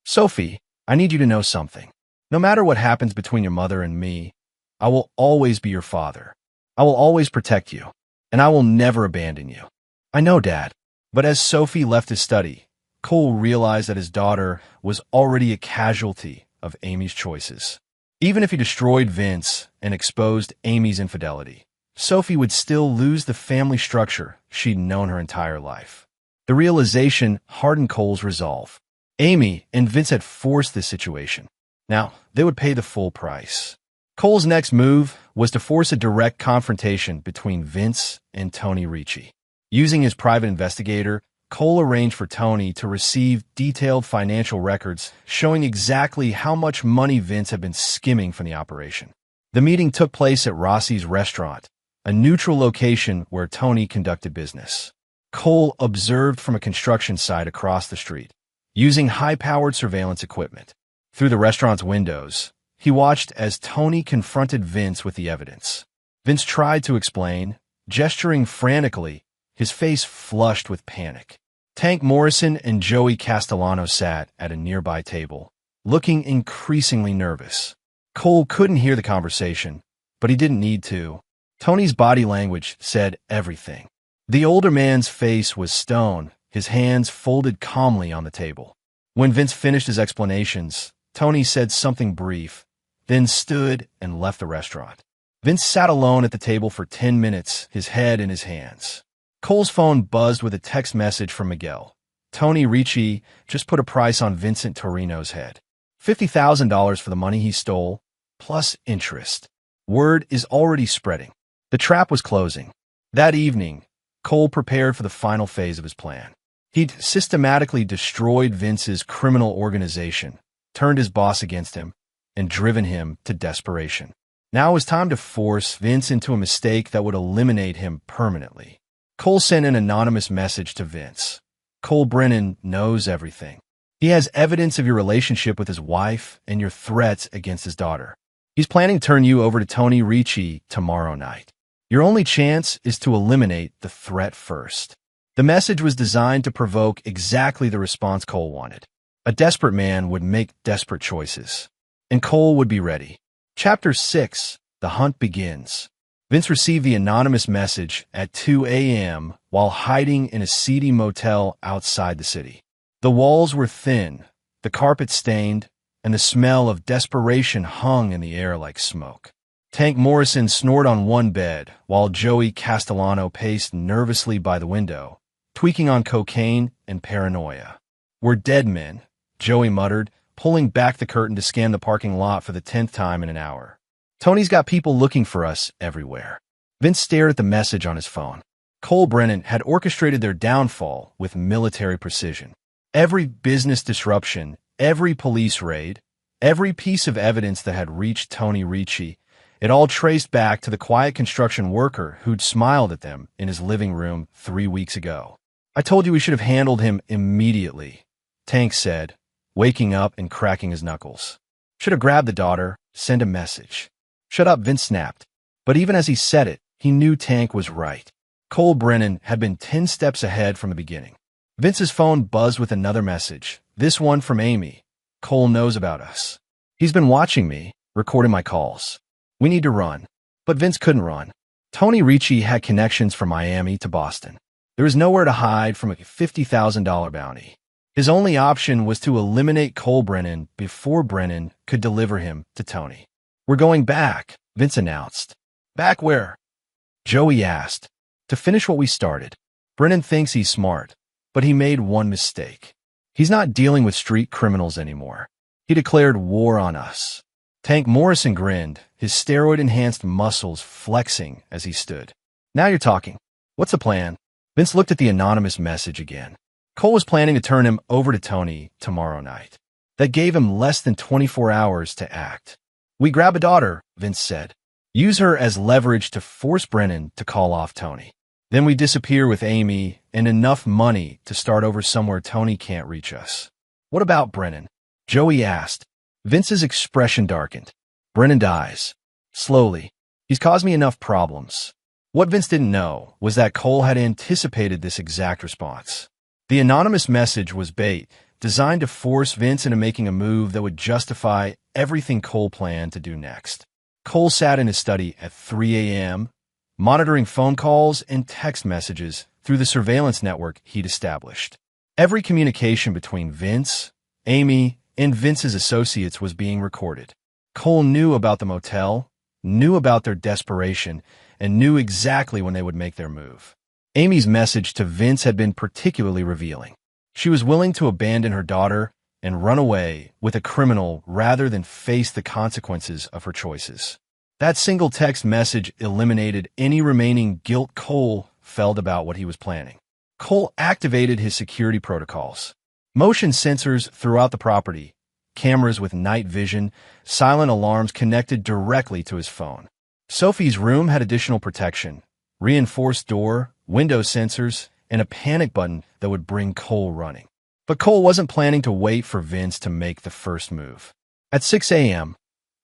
"Sophie, I need you to know something. No matter what happens between your mother and me, I will always be your father. I will always protect you, and I will never abandon you." "I know, Dad." But as Sophie left his study, Cole realized that his daughter was already a casualty of Amy's choices. Even if he destroyed Vince and exposed Amy's infidelity, Sophie would still lose the family structure she'd known her entire life. The realization hardened Cole's resolve. Amy and Vince had forced this situation. Now, they would pay the full price. Cole's next move was to force a direct confrontation between Vince and Tony Ricci. Using his private investigator, Cole arranged for Tony to receive detailed financial records showing exactly how much money Vince had been skimming from the operation. The meeting took place at Rossi's restaurant, a neutral location where Tony conducted business. Cole observed from a construction site across the street, using high-powered surveillance equipment. Through the restaurant's windows, he watched as Tony confronted Vince with the evidence. Vince tried to explain, gesturing frantically, his face flushed with panic. Tank Morrison and Joey Castellano sat at a nearby table, looking increasingly nervous. Cole couldn't hear the conversation, but he didn't need to. Tony's body language said everything. The older man's face was stone, his hands folded calmly on the table. When Vince finished his explanations, Tony said something brief, then stood and left the restaurant. Vince sat alone at the table for 10 minutes, his head in his hands. Cole's phone buzzed with a text message from Miguel. Tony Ricci just put a price on Vincent Torino's head. $50,000 for the money he stole, plus interest. Word is already spreading. The trap was closing. That evening, Cole prepared for the final phase of his plan. He'd systematically destroyed Vince's criminal organization, turned his boss against him, and driven him to desperation. Now it was time to force Vince into a mistake that would eliminate him permanently. Cole sent an anonymous message to Vince. Cole Brennan knows everything. He has evidence of your relationship with his wife and your threats against his daughter. He's planning to turn you over to Tony Ricci tomorrow night. Your only chance is to eliminate the threat first. The message was designed to provoke exactly the response Cole wanted. A desperate man would make desperate choices, and Cole would be ready. Chapter 6. The Hunt Begins. Vince received the anonymous message at 2 a.m. while hiding in a seedy motel outside the city. The walls were thin, the carpet stained, and the smell of desperation hung in the air like smoke. Tank Morrison snored on one bed, while Joey Castellano paced nervously by the window, tweaking on cocaine and paranoia. "We're dead men," Joey muttered, pulling back the curtain to scan the parking lot for the 10th time in an hour. "Tony's got people looking for us everywhere." Vince stared at the message on his phone. Cole Brennan had orchestrated their downfall with military precision. Every business disruption, every police raid, every piece of evidence that had reached Tony Ricci, it all traced back to the quiet construction worker who'd smiled at them in his living room 3 weeks ago. "I told you we should have handled him immediately," Tank said, waking up and cracking his knuckles. "Should have grabbed the daughter, send a message." "Shut up," Vince snapped. But even as he said it, he knew Tank was right. Cole Brennan had been 10 steps ahead from the beginning. Vince's phone buzzed with another message, this one from Amy. "Cole knows about us. He's been watching me, recording my calls. We need to run." But Vince couldn't run. Tony Ricci had connections from Miami to Boston. There was nowhere to hide from a $50,000 bounty. His only option was to eliminate Cole Brennan before Brennan could deliver him to Tony. "We're going back," Vince announced. "Back where?" Joey asked. "To finish what we started. Brennan thinks he's smart, but he made one mistake. He's not dealing with street criminals anymore. He declared war on us." Tank Morrison grinned, his steroid-enhanced muscles flexing as he stood. "Now you're talking. What's the plan?" Vince looked at the anonymous message again. Cole was planning to turn him over to Tony tomorrow night. That gave him less than 24 hours to act. "We grab a daughter," Vince said. "Use her as leverage to force Brennan to call off Tony. Then we disappear with Amy and enough money to start over somewhere Tony can't reach us." "What about Brennan?" Joey asked. Vince's expression darkened. "Brennan dies. Slowly. He's caused me enough problems." What Vince didn't know was that Cole had anticipated this exact response. The anonymous message was bait, designed to force Vince into making a move that would justify everything Cole planned to do next. Cole sat in his study at 3 a.m., monitoring phone calls and text messages through the surveillance network he'd established. Every communication between Vince, Amy, and Vince's associates was being recorded. Cole knew about the motel, knew about their desperation, and knew exactly when they would make their move. Amy's message to Vince had been particularly revealing. She was willing to abandon her daughter and run away with a criminal rather than face the consequences of her choices. That single text message eliminated any remaining guilt Cole felt about what he was planning. Cole activated his security protocols. Motion sensors throughout the property, cameras with night vision, silent alarms connected directly to his phone. Sophie's room had additional protection, reinforced door, window sensors, and a panic button that would bring Cole running. But Cole wasn't planning to wait for Vince to make the first move. At 6 a.m.,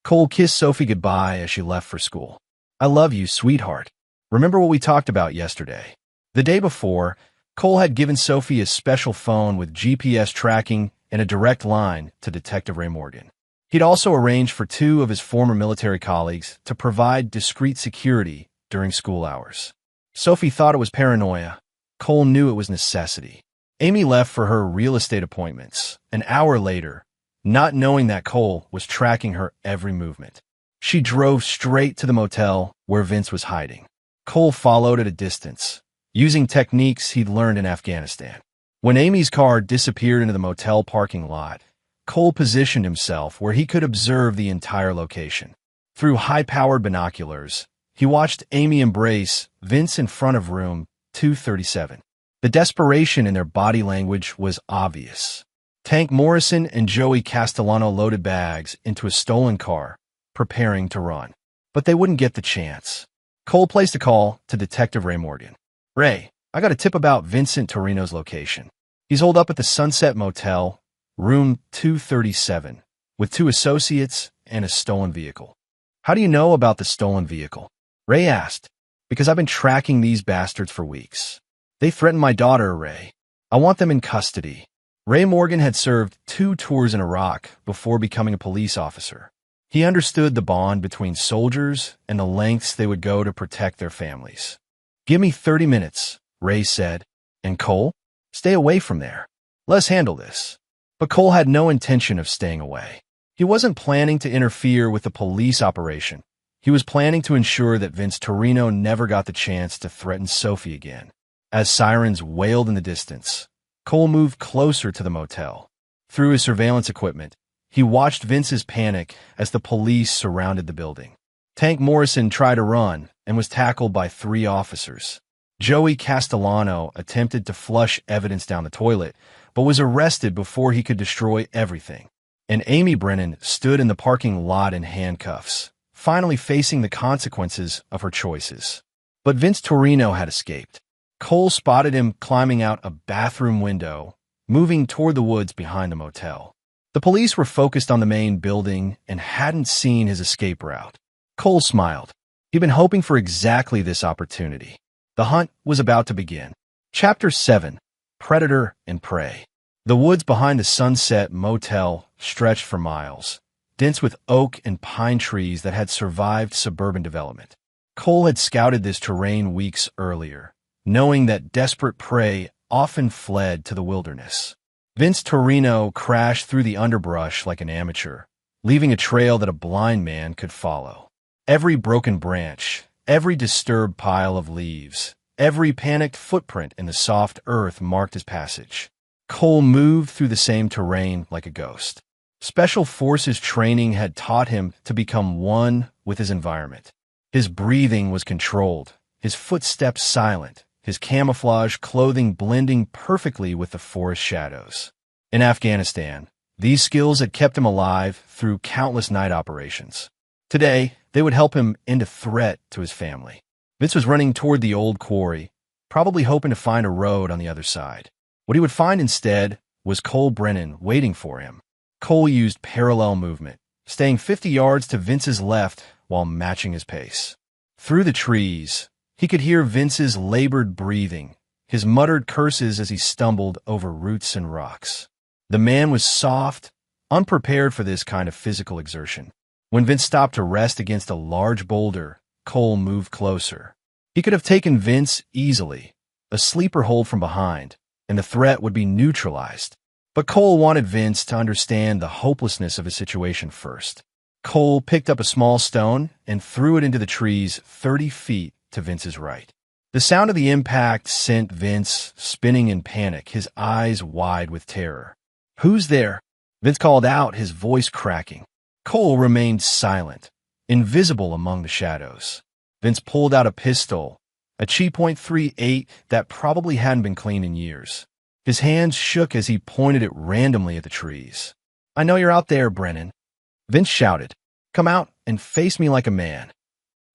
Cole kissed Sophie goodbye as she left for school. "I love you, sweetheart. Remember what we talked about yesterday?" The day before, Cole had given Sophie a special phone with GPS tracking and a direct line to Detective Ray Morgan. He'd also arranged for 2 of his former military colleagues to provide discreet security during school hours. Sophie thought it was paranoia. Cole knew it was necessity. Amy left for her real estate appointments an hour later, not knowing that Cole was tracking her every movement. She drove straight to the motel where Vince was hiding. Cole followed at a distance, using techniques he'd learned in Afghanistan. When Amy's car disappeared into the motel parking lot, Cole positioned himself where he could observe the entire location. Through high-powered binoculars, he watched Amy embrace Vince in front of room 237. The desperation in their body language was obvious. Tank Morrison and Joey Castellano loaded bags into a stolen car, preparing to run. But they wouldn't get the chance. Cole placed a call to Detective Ray Morgan. "Ray, I got a tip about Vincent Torino's location. He's holed up at the Sunset Motel, room 237, with 2 associates and a stolen vehicle. How do you know about the stolen vehicle? Ray asked. Because I've been tracking these bastards for weeks. They threatened my daughter, Ray. I want them in custody. Ray Morgan had served 2 tours in Iraq before becoming a police officer. He understood the bond between soldiers and the lengths they would go to protect their families. Give me 30 minutes, Ray said. And Cole? Stay away from there. Let's handle this. But Cole had no intention of staying away. He wasn't planning to interfere with the police operation. He was planning to ensure that Vince Torino never got the chance to threaten Sophie again. As sirens wailed in the distance, Cole moved closer to the motel. Through his surveillance equipment, he watched Vince's panic as the police surrounded the building. Tank Morrison tried to run and was tackled by 3 officers. Joey Castellano attempted to flush evidence down the toilet, but was arrested before he could destroy everything. And Amy Brennan stood in the parking lot in handcuffs, finally facing the consequences of her choices. But Vince Torino had escaped. Cole spotted him climbing out a bathroom window, moving toward the woods behind the motel. The police were focused on the main building and hadn't seen his escape route. Cole smiled. He'd been hoping for exactly this opportunity. The hunt was about to begin. Chapter 7: Predator and Prey. The woods behind the Sunset Motel stretched for miles, dense with oak and pine trees that had survived suburban development. Cole had scouted this terrain weeks earlier, knowing that desperate prey often fled to the wilderness. Vince Torino crashed through the underbrush like an amateur, leaving a trail that a blind man could follow. Every broken branch, every disturbed pile of leaves, every panicked footprint in the soft earth marked his passage. Cole moved through the same terrain like a ghost. Special Forces training had taught him to become one with his environment. His breathing was controlled, his footsteps silent, his camouflage clothing blending perfectly with the forest shadows. In Afghanistan, these skills had kept him alive through countless night operations. Today, they would help him end a threat to his family. Vince was running toward the old quarry, probably hoping to find a road on the other side. What he would find instead was Cole Brennan waiting for him. Cole used parallel movement, staying 50 yards to Vince's left while matching his pace. Through the trees, he could hear Vince's labored breathing, his muttered curses as he stumbled over roots and rocks. The man was soft, unprepared for this kind of physical exertion. When Vince stopped to rest against a large boulder, Cole moved closer. He could have taken Vince easily, a sleeper hold from behind, and the threat would be neutralized. But Cole wanted Vince to understand the hopelessness of his situation first. Cole picked up a small stone and threw it into the trees 30 feet to Vince's right. The sound of the impact sent Vince spinning in panic, his eyes wide with terror. "Who's there?" Vince called out, his voice cracking. Cole remained silent, invisible among the shadows. Vince pulled out a pistol, a cheap .38 that probably hadn't been cleaned in years. His hands shook as he pointed it randomly at the trees. "I know you're out there, Brennan." Vince shouted, "Come out and face me like a man."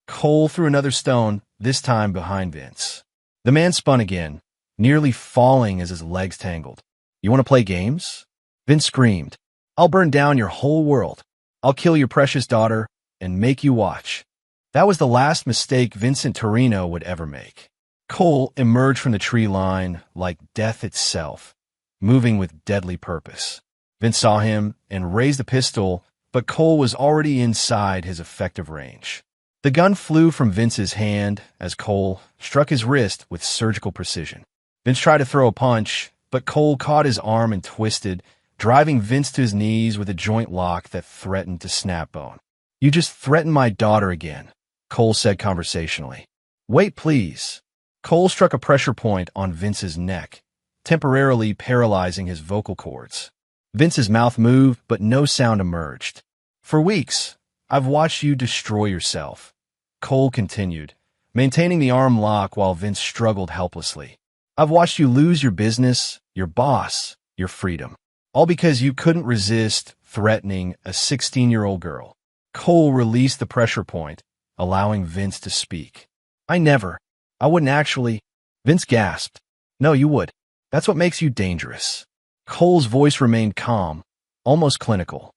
Cole threw another stone, this time behind Vince. The man spun again, nearly falling as his legs tangled. "You want to play games?" Vince screamed. "I'll burn down your whole world. I'll kill your precious daughter and make you watch." That was the last mistake Vincent Torino would ever make. Cole emerged from the tree line like death itself, moving with deadly purpose. Vince saw him and raised the pistol, but Cole was already inside his effective range. The gun flew from Vince's hand as Cole struck his wrist with surgical precision. Vince tried to throw a punch, but Cole caught his arm and twisted, driving Vince to his knees with a joint lock that threatened to snap bone. "You just threatened my daughter again," Cole said conversationally. "Wait, please." Cole struck a pressure point on Vince's neck, temporarily paralyzing his vocal cords. Vince's mouth moved, but no sound emerged. "For weeks, I've watched you destroy yourself," Cole continued, maintaining the arm lock while Vince struggled helplessly. "I've watched you lose your business, your boss, your freedom, all because you couldn't resist threatening a 16-year-old girl." Cole released the pressure point, allowing Vince to speak. I wouldn't actually." Vince gasped. "No, you would." That's what makes you dangerous. Cole's voice remained calm, almost clinical.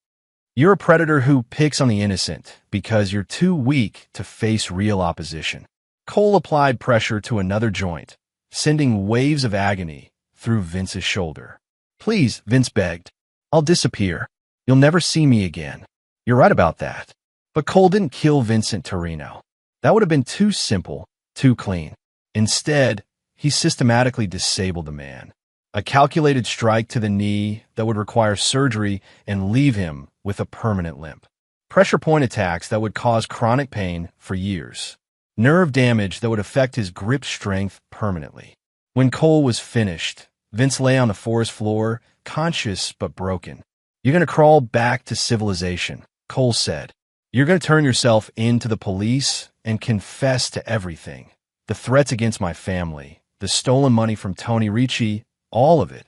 You're a predator who picks on the innocent because you're too weak to face real opposition. Cole applied pressure to another joint, sending waves of agony through Vince's shoulder. Please, Vince begged. I'll disappear. You'll never see me again. You're right about that. But Cole didn't kill Vincent Torino. That would have been too simple, too clean. Instead, he systematically disabled the man. A calculated strike to the knee that would require surgery and leave him with a permanent limp. Pressure point attacks that would cause chronic pain for years. Nerve damage that would affect his grip strength permanently. When Cole was finished, Vince lay on the forest floor, conscious but broken. You're going to crawl back to civilization, Cole said. You're going to turn yourself into the police and confess to everything. The threats against my family, the stolen money from Tony Ricci, all of it.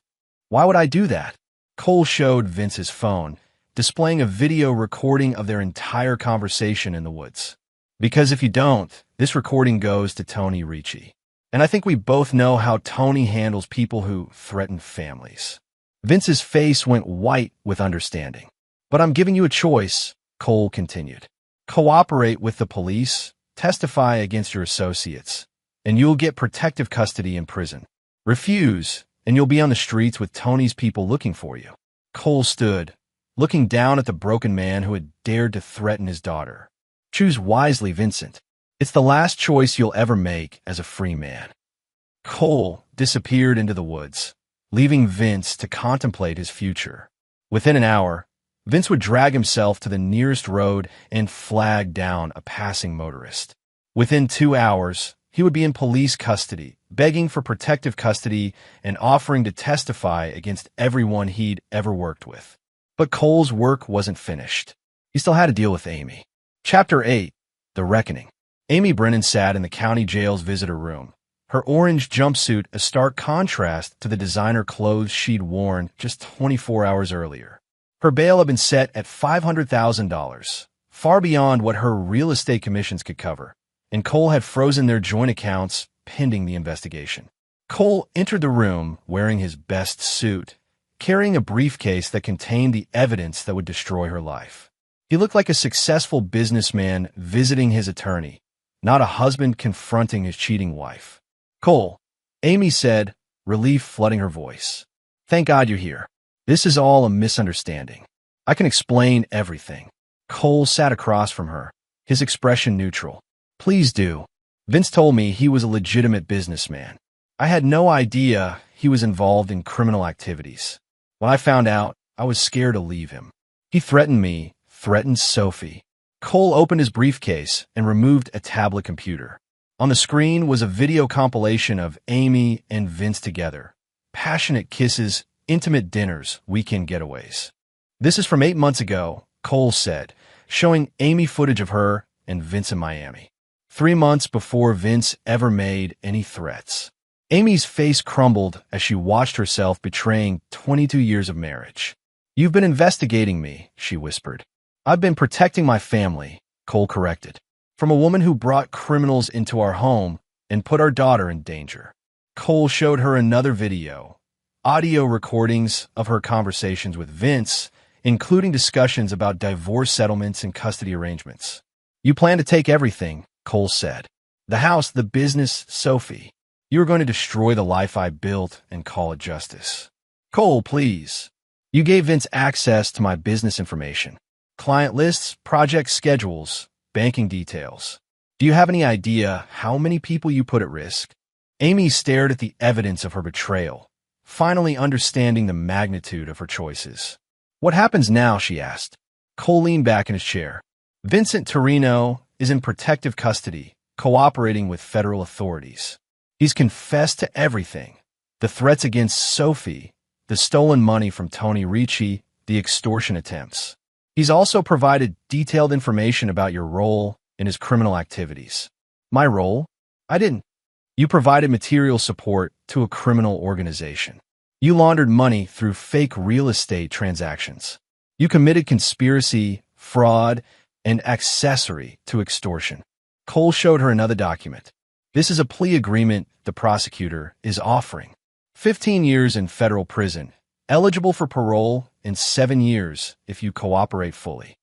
Why would I do that? Cole showed Vince his phone, displaying a video recording of their entire conversation in the woods. Because if you don't, this recording goes to Tony Ricci. And I think we both know how Tony handles people who threaten families. Vince's face went white with understanding. But I'm giving you a choice, Cole continued. Cooperate with the police, testify against your associates, and you'll get protective custody in prison. Refuse, and you'll be on the streets with Tony's people looking for you. Cole stood, looking down at the broken man who had dared to threaten his daughter. Choose wisely, Vincent. It's the last choice you'll ever make as a free man. Cole disappeared into the woods, leaving Vince to contemplate his future. Within an hour, Vince would drag himself to the nearest road and flag down a passing motorist. Within 2 hours, he would be in police custody, begging for protective custody and offering to testify against everyone he'd ever worked with. But Cole's work wasn't finished. He still had to deal with Amy. Chapter 8. The Reckoning. Amy Brennan sat in the county jail's visitor room, her orange jumpsuit a stark contrast to the designer clothes she'd worn just 24 hours earlier. Her bail had been set at $500,000, far beyond what her real estate commissions could cover, and Cole had frozen their joint accounts pending the investigation. Cole entered the room wearing his best suit, carrying a briefcase that contained the evidence that would destroy her life. He looked like a successful businessman visiting his attorney, not a husband confronting his cheating wife. Cole, Amy said, relief flooding her voice. Thank God you're here. This is all a misunderstanding. I can explain everything. Cole sat across from her, his expression neutral. Please do. Vince told me he was a legitimate businessman. I had no idea he was involved in criminal activities. When I found out, I was scared to leave him. He threatened me, threatened Sophie. Cole opened his briefcase and removed a tablet computer. On the screen was a video compilation of Amy and Vince together. Passionate kisses, intimate dinners, weekend getaways. This is from 8 months ago, Cole said, showing Amy footage of her and Vince in Miami. 3 months before Vince ever made any threats. Amy's face crumbled as she watched herself betraying 22 years of marriage. You've been investigating me, she whispered. I've been protecting my family, Cole corrected, from a woman who brought criminals into our home and put our daughter in danger. Cole showed her another video, audio recordings of her conversations with Vince, including discussions about divorce settlements and custody arrangements. You plan to take everything, Cole said. The house, the business, Sophie. You are going to destroy the life I built and call it justice. Cole, please. You gave Vince access to my business information. Client lists, project schedules, banking details. Do you have any idea how many people you put at risk? Amy stared at the evidence of her betrayal, finally understanding the magnitude of her choices. What happens now, she asked. Cole leaned back in his chair. Vincent Torino is in protective custody, cooperating with federal authorities. He's confessed to everything. The threats against Sophie, the stolen money from Tony Ricci, the extortion attempts. He's also provided detailed information about your role in his criminal activities. My role? I didn't. You provided material support to a criminal organization. You laundered money through fake real estate transactions. You committed conspiracy, fraud, and accessory to extortion. Cole showed her another document. This is a plea agreement the prosecutor is offering. 15 years in federal prison, eligible for parole in 7 years if you cooperate fully.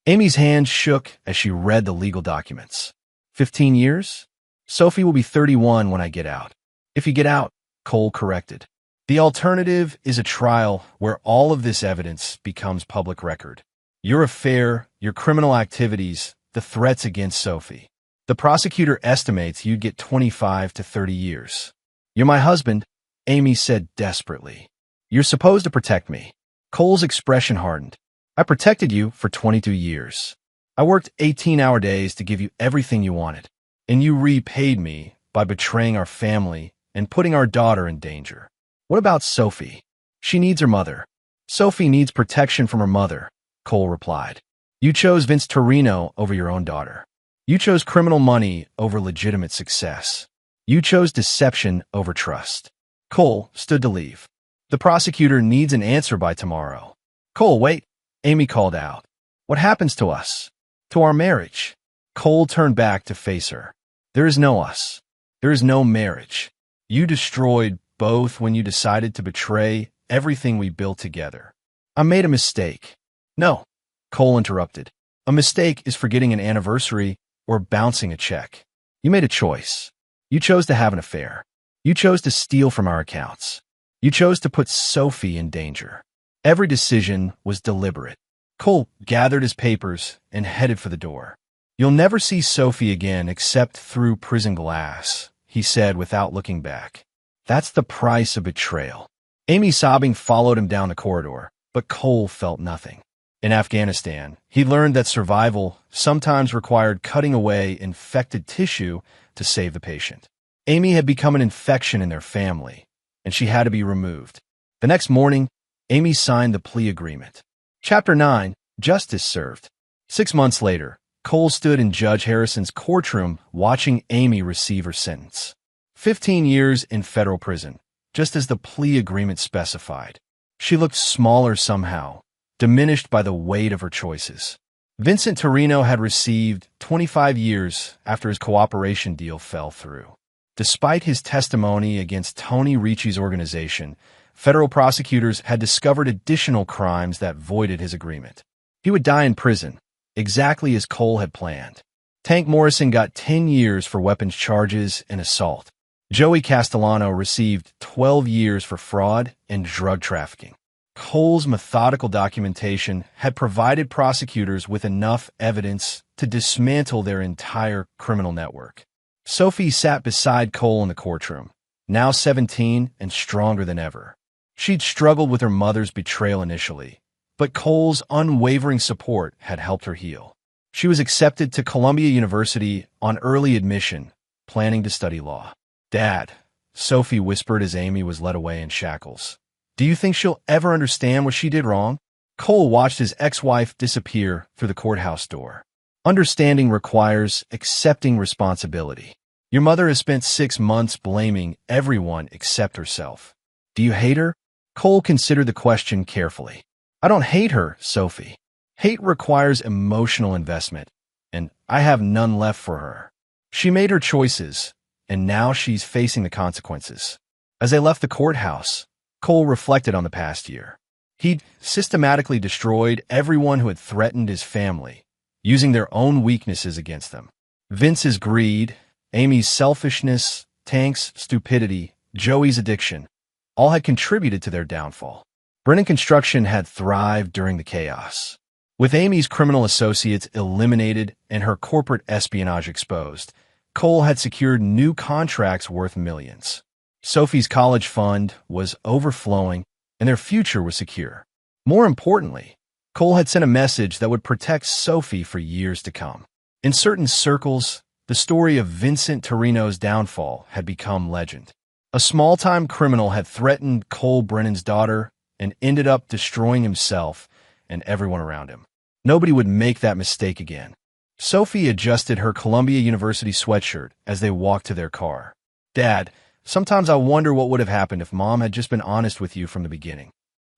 Amy's hand shook as she read the legal documents. 15 years? Sophie will be 31 when I get out. If you get out, Cole corrected. The alternative is a trial where all of this evidence becomes public record. Your affair, your criminal activities, the threats against Sophie. The prosecutor estimates you'd get 25 to 30 years. You're my husband, Amy said desperately. You're supposed to protect me. Cole's expression hardened. I protected you for 22 years. I worked 18-hour days to give you everything you wanted, and you repaid me by betraying our family and putting our daughter in danger. What about Sophie? She needs her mother. Sophie needs protection from her mother, Cole replied. You chose Vince Torino over your own daughter. You chose criminal money over legitimate success. You chose deception over trust. Cole stood to leave. The prosecutor needs an answer by tomorrow. Cole, wait, Amy called out. What happens to us? To our marriage? Cole turned back to face her. There is no us. There is no marriage. You destroyed both when you decided to betray everything we built together. I made a mistake. No, Cole interrupted. A mistake is forgetting an anniversary or bouncing a check. You made a choice. You chose to have an affair. You chose to steal from our accounts. You chose to put Sophie in danger. Every decision was deliberate. Cole gathered his papers and headed for the door. You'll never see Sophie again except through prison glass, he said without looking back. That's the price of betrayal. Amy, sobbing, followed him down the corridor, but Cole felt nothing. In Afghanistan, he learned that survival sometimes required cutting away infected tissue to save the patient. Amy had become an infection in their family, and she had to be removed. The next morning, Amy signed the plea agreement. Chapter 9, Justice Served. 6 months later, Cole stood in Judge Harrison's courtroom watching Amy receive her sentence. 15 years in federal prison, just as the plea agreement specified. She looked smaller somehow, diminished by the weight of her choices. Vincent Torino had received 25 years after his cooperation deal fell through. Despite his testimony against Tony Ricci's organization, federal prosecutors had discovered additional crimes that voided his agreement. He would die in prison, exactly as Cole had planned. Tank Morrison got 10 years for weapons charges and assault. Joey Castellano received 12 years for fraud and drug trafficking. Cole's methodical documentation had provided prosecutors with enough evidence to dismantle their entire criminal network. Sophie sat beside Cole in the courtroom, now 17 and stronger than ever. She'd struggled with her mother's betrayal initially, but Cole's unwavering support had helped her heal. She was accepted to Columbia University on early admission, planning to study law. Dad, Sophie whispered as Amy was led away in shackles. Do you think she'll ever understand what she did wrong? Cole watched his ex-wife disappear through the courthouse door. Understanding requires accepting responsibility. Your mother has spent 6 months blaming everyone except herself. Do you hate her? Cole considered the question carefully. I don't hate her, Sophie. Hate requires emotional investment, and I have none left for her. She made her choices, and now she's facing the consequences. As they left the courthouse, Cole reflected on the past year. He'd systematically destroyed everyone who had threatened his family, using their own weaknesses against them. Vince's greed, Amy's selfishness, Tank's stupidity, Joey's addiction, all had contributed to their downfall. Brennan Construction had thrived during the chaos. With Amy's criminal associates eliminated and her corporate espionage exposed, Cole had secured new contracts worth millions. Sophie's college fund was overflowing, and their future was secure. More importantly, Cole had sent a message that would protect Sophie for years to come. In certain circles, the story of Vincent Torino's downfall had become legend. A small-time criminal had threatened Cole Brennan's daughter and ended up destroying himself and everyone around him. Nobody would make that mistake again. Sophie adjusted her Columbia University sweatshirt as they walked to their car. Dad, sometimes I wonder what would have happened if Mom had just been honest with you from the beginning.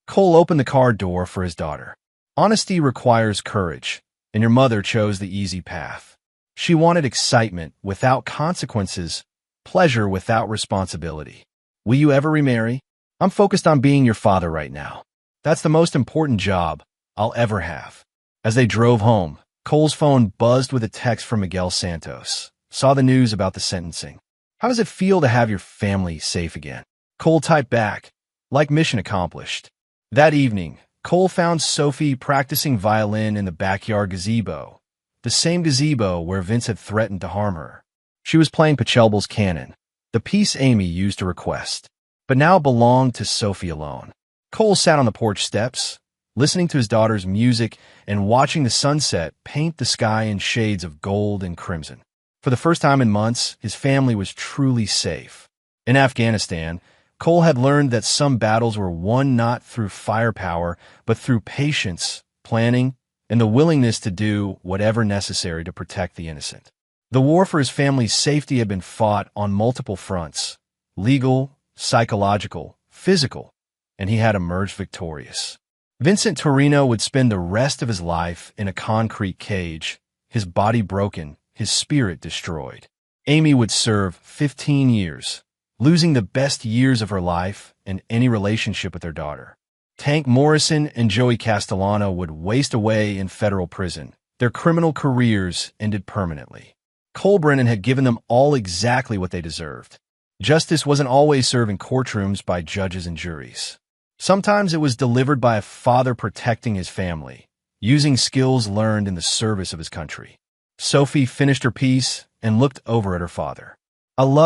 Cole opened the car door for his daughter. Honesty requires courage, and your mother chose the easy path. She wanted excitement without consequences, pleasure without responsibility. Will you ever remarry? I'm focused on being your father right now. That's the most important job I'll ever have. As they drove home, Cole's phone buzzed with a text from Miguel Santos. Saw the news about the sentencing. How does it feel to have your family safe again? Cole typed back, like mission accomplished. That evening, Cole found Sophie practicing violin in the backyard gazebo, the same gazebo where Vince had threatened to harm her. She was playing Pachelbel's canon, the piece Amy used to request, but now belonged to Sophie alone. Cole sat on the porch steps, listening to his daughter's music and watching the sunset paint the sky in shades of gold and crimson. For the first time in months, his family was truly safe. In Afghanistan, Cole had learned that some battles were won not through firepower, but through patience, planning, and the willingness to do whatever necessary to protect the innocent. The war for his family's safety had been fought on multiple fronts: legal, psychological, physical, and he had emerged victorious. Vincent Torino would spend the rest of his life in a concrete cage, his body broken, his spirit destroyed. Amy would serve 15 years, losing the best years of her life and any relationship with her daughter. Tank Morrison and Joey Castellano would waste away in federal prison. Their criminal careers ended permanently. Cole Brennan had given them all exactly what they deserved. Justice wasn't always served in courtrooms by judges and juries. Sometimes it was delivered by a father protecting his family, using skills learned in the service of his country. Sophie finished her piece and looked over at her father. "I love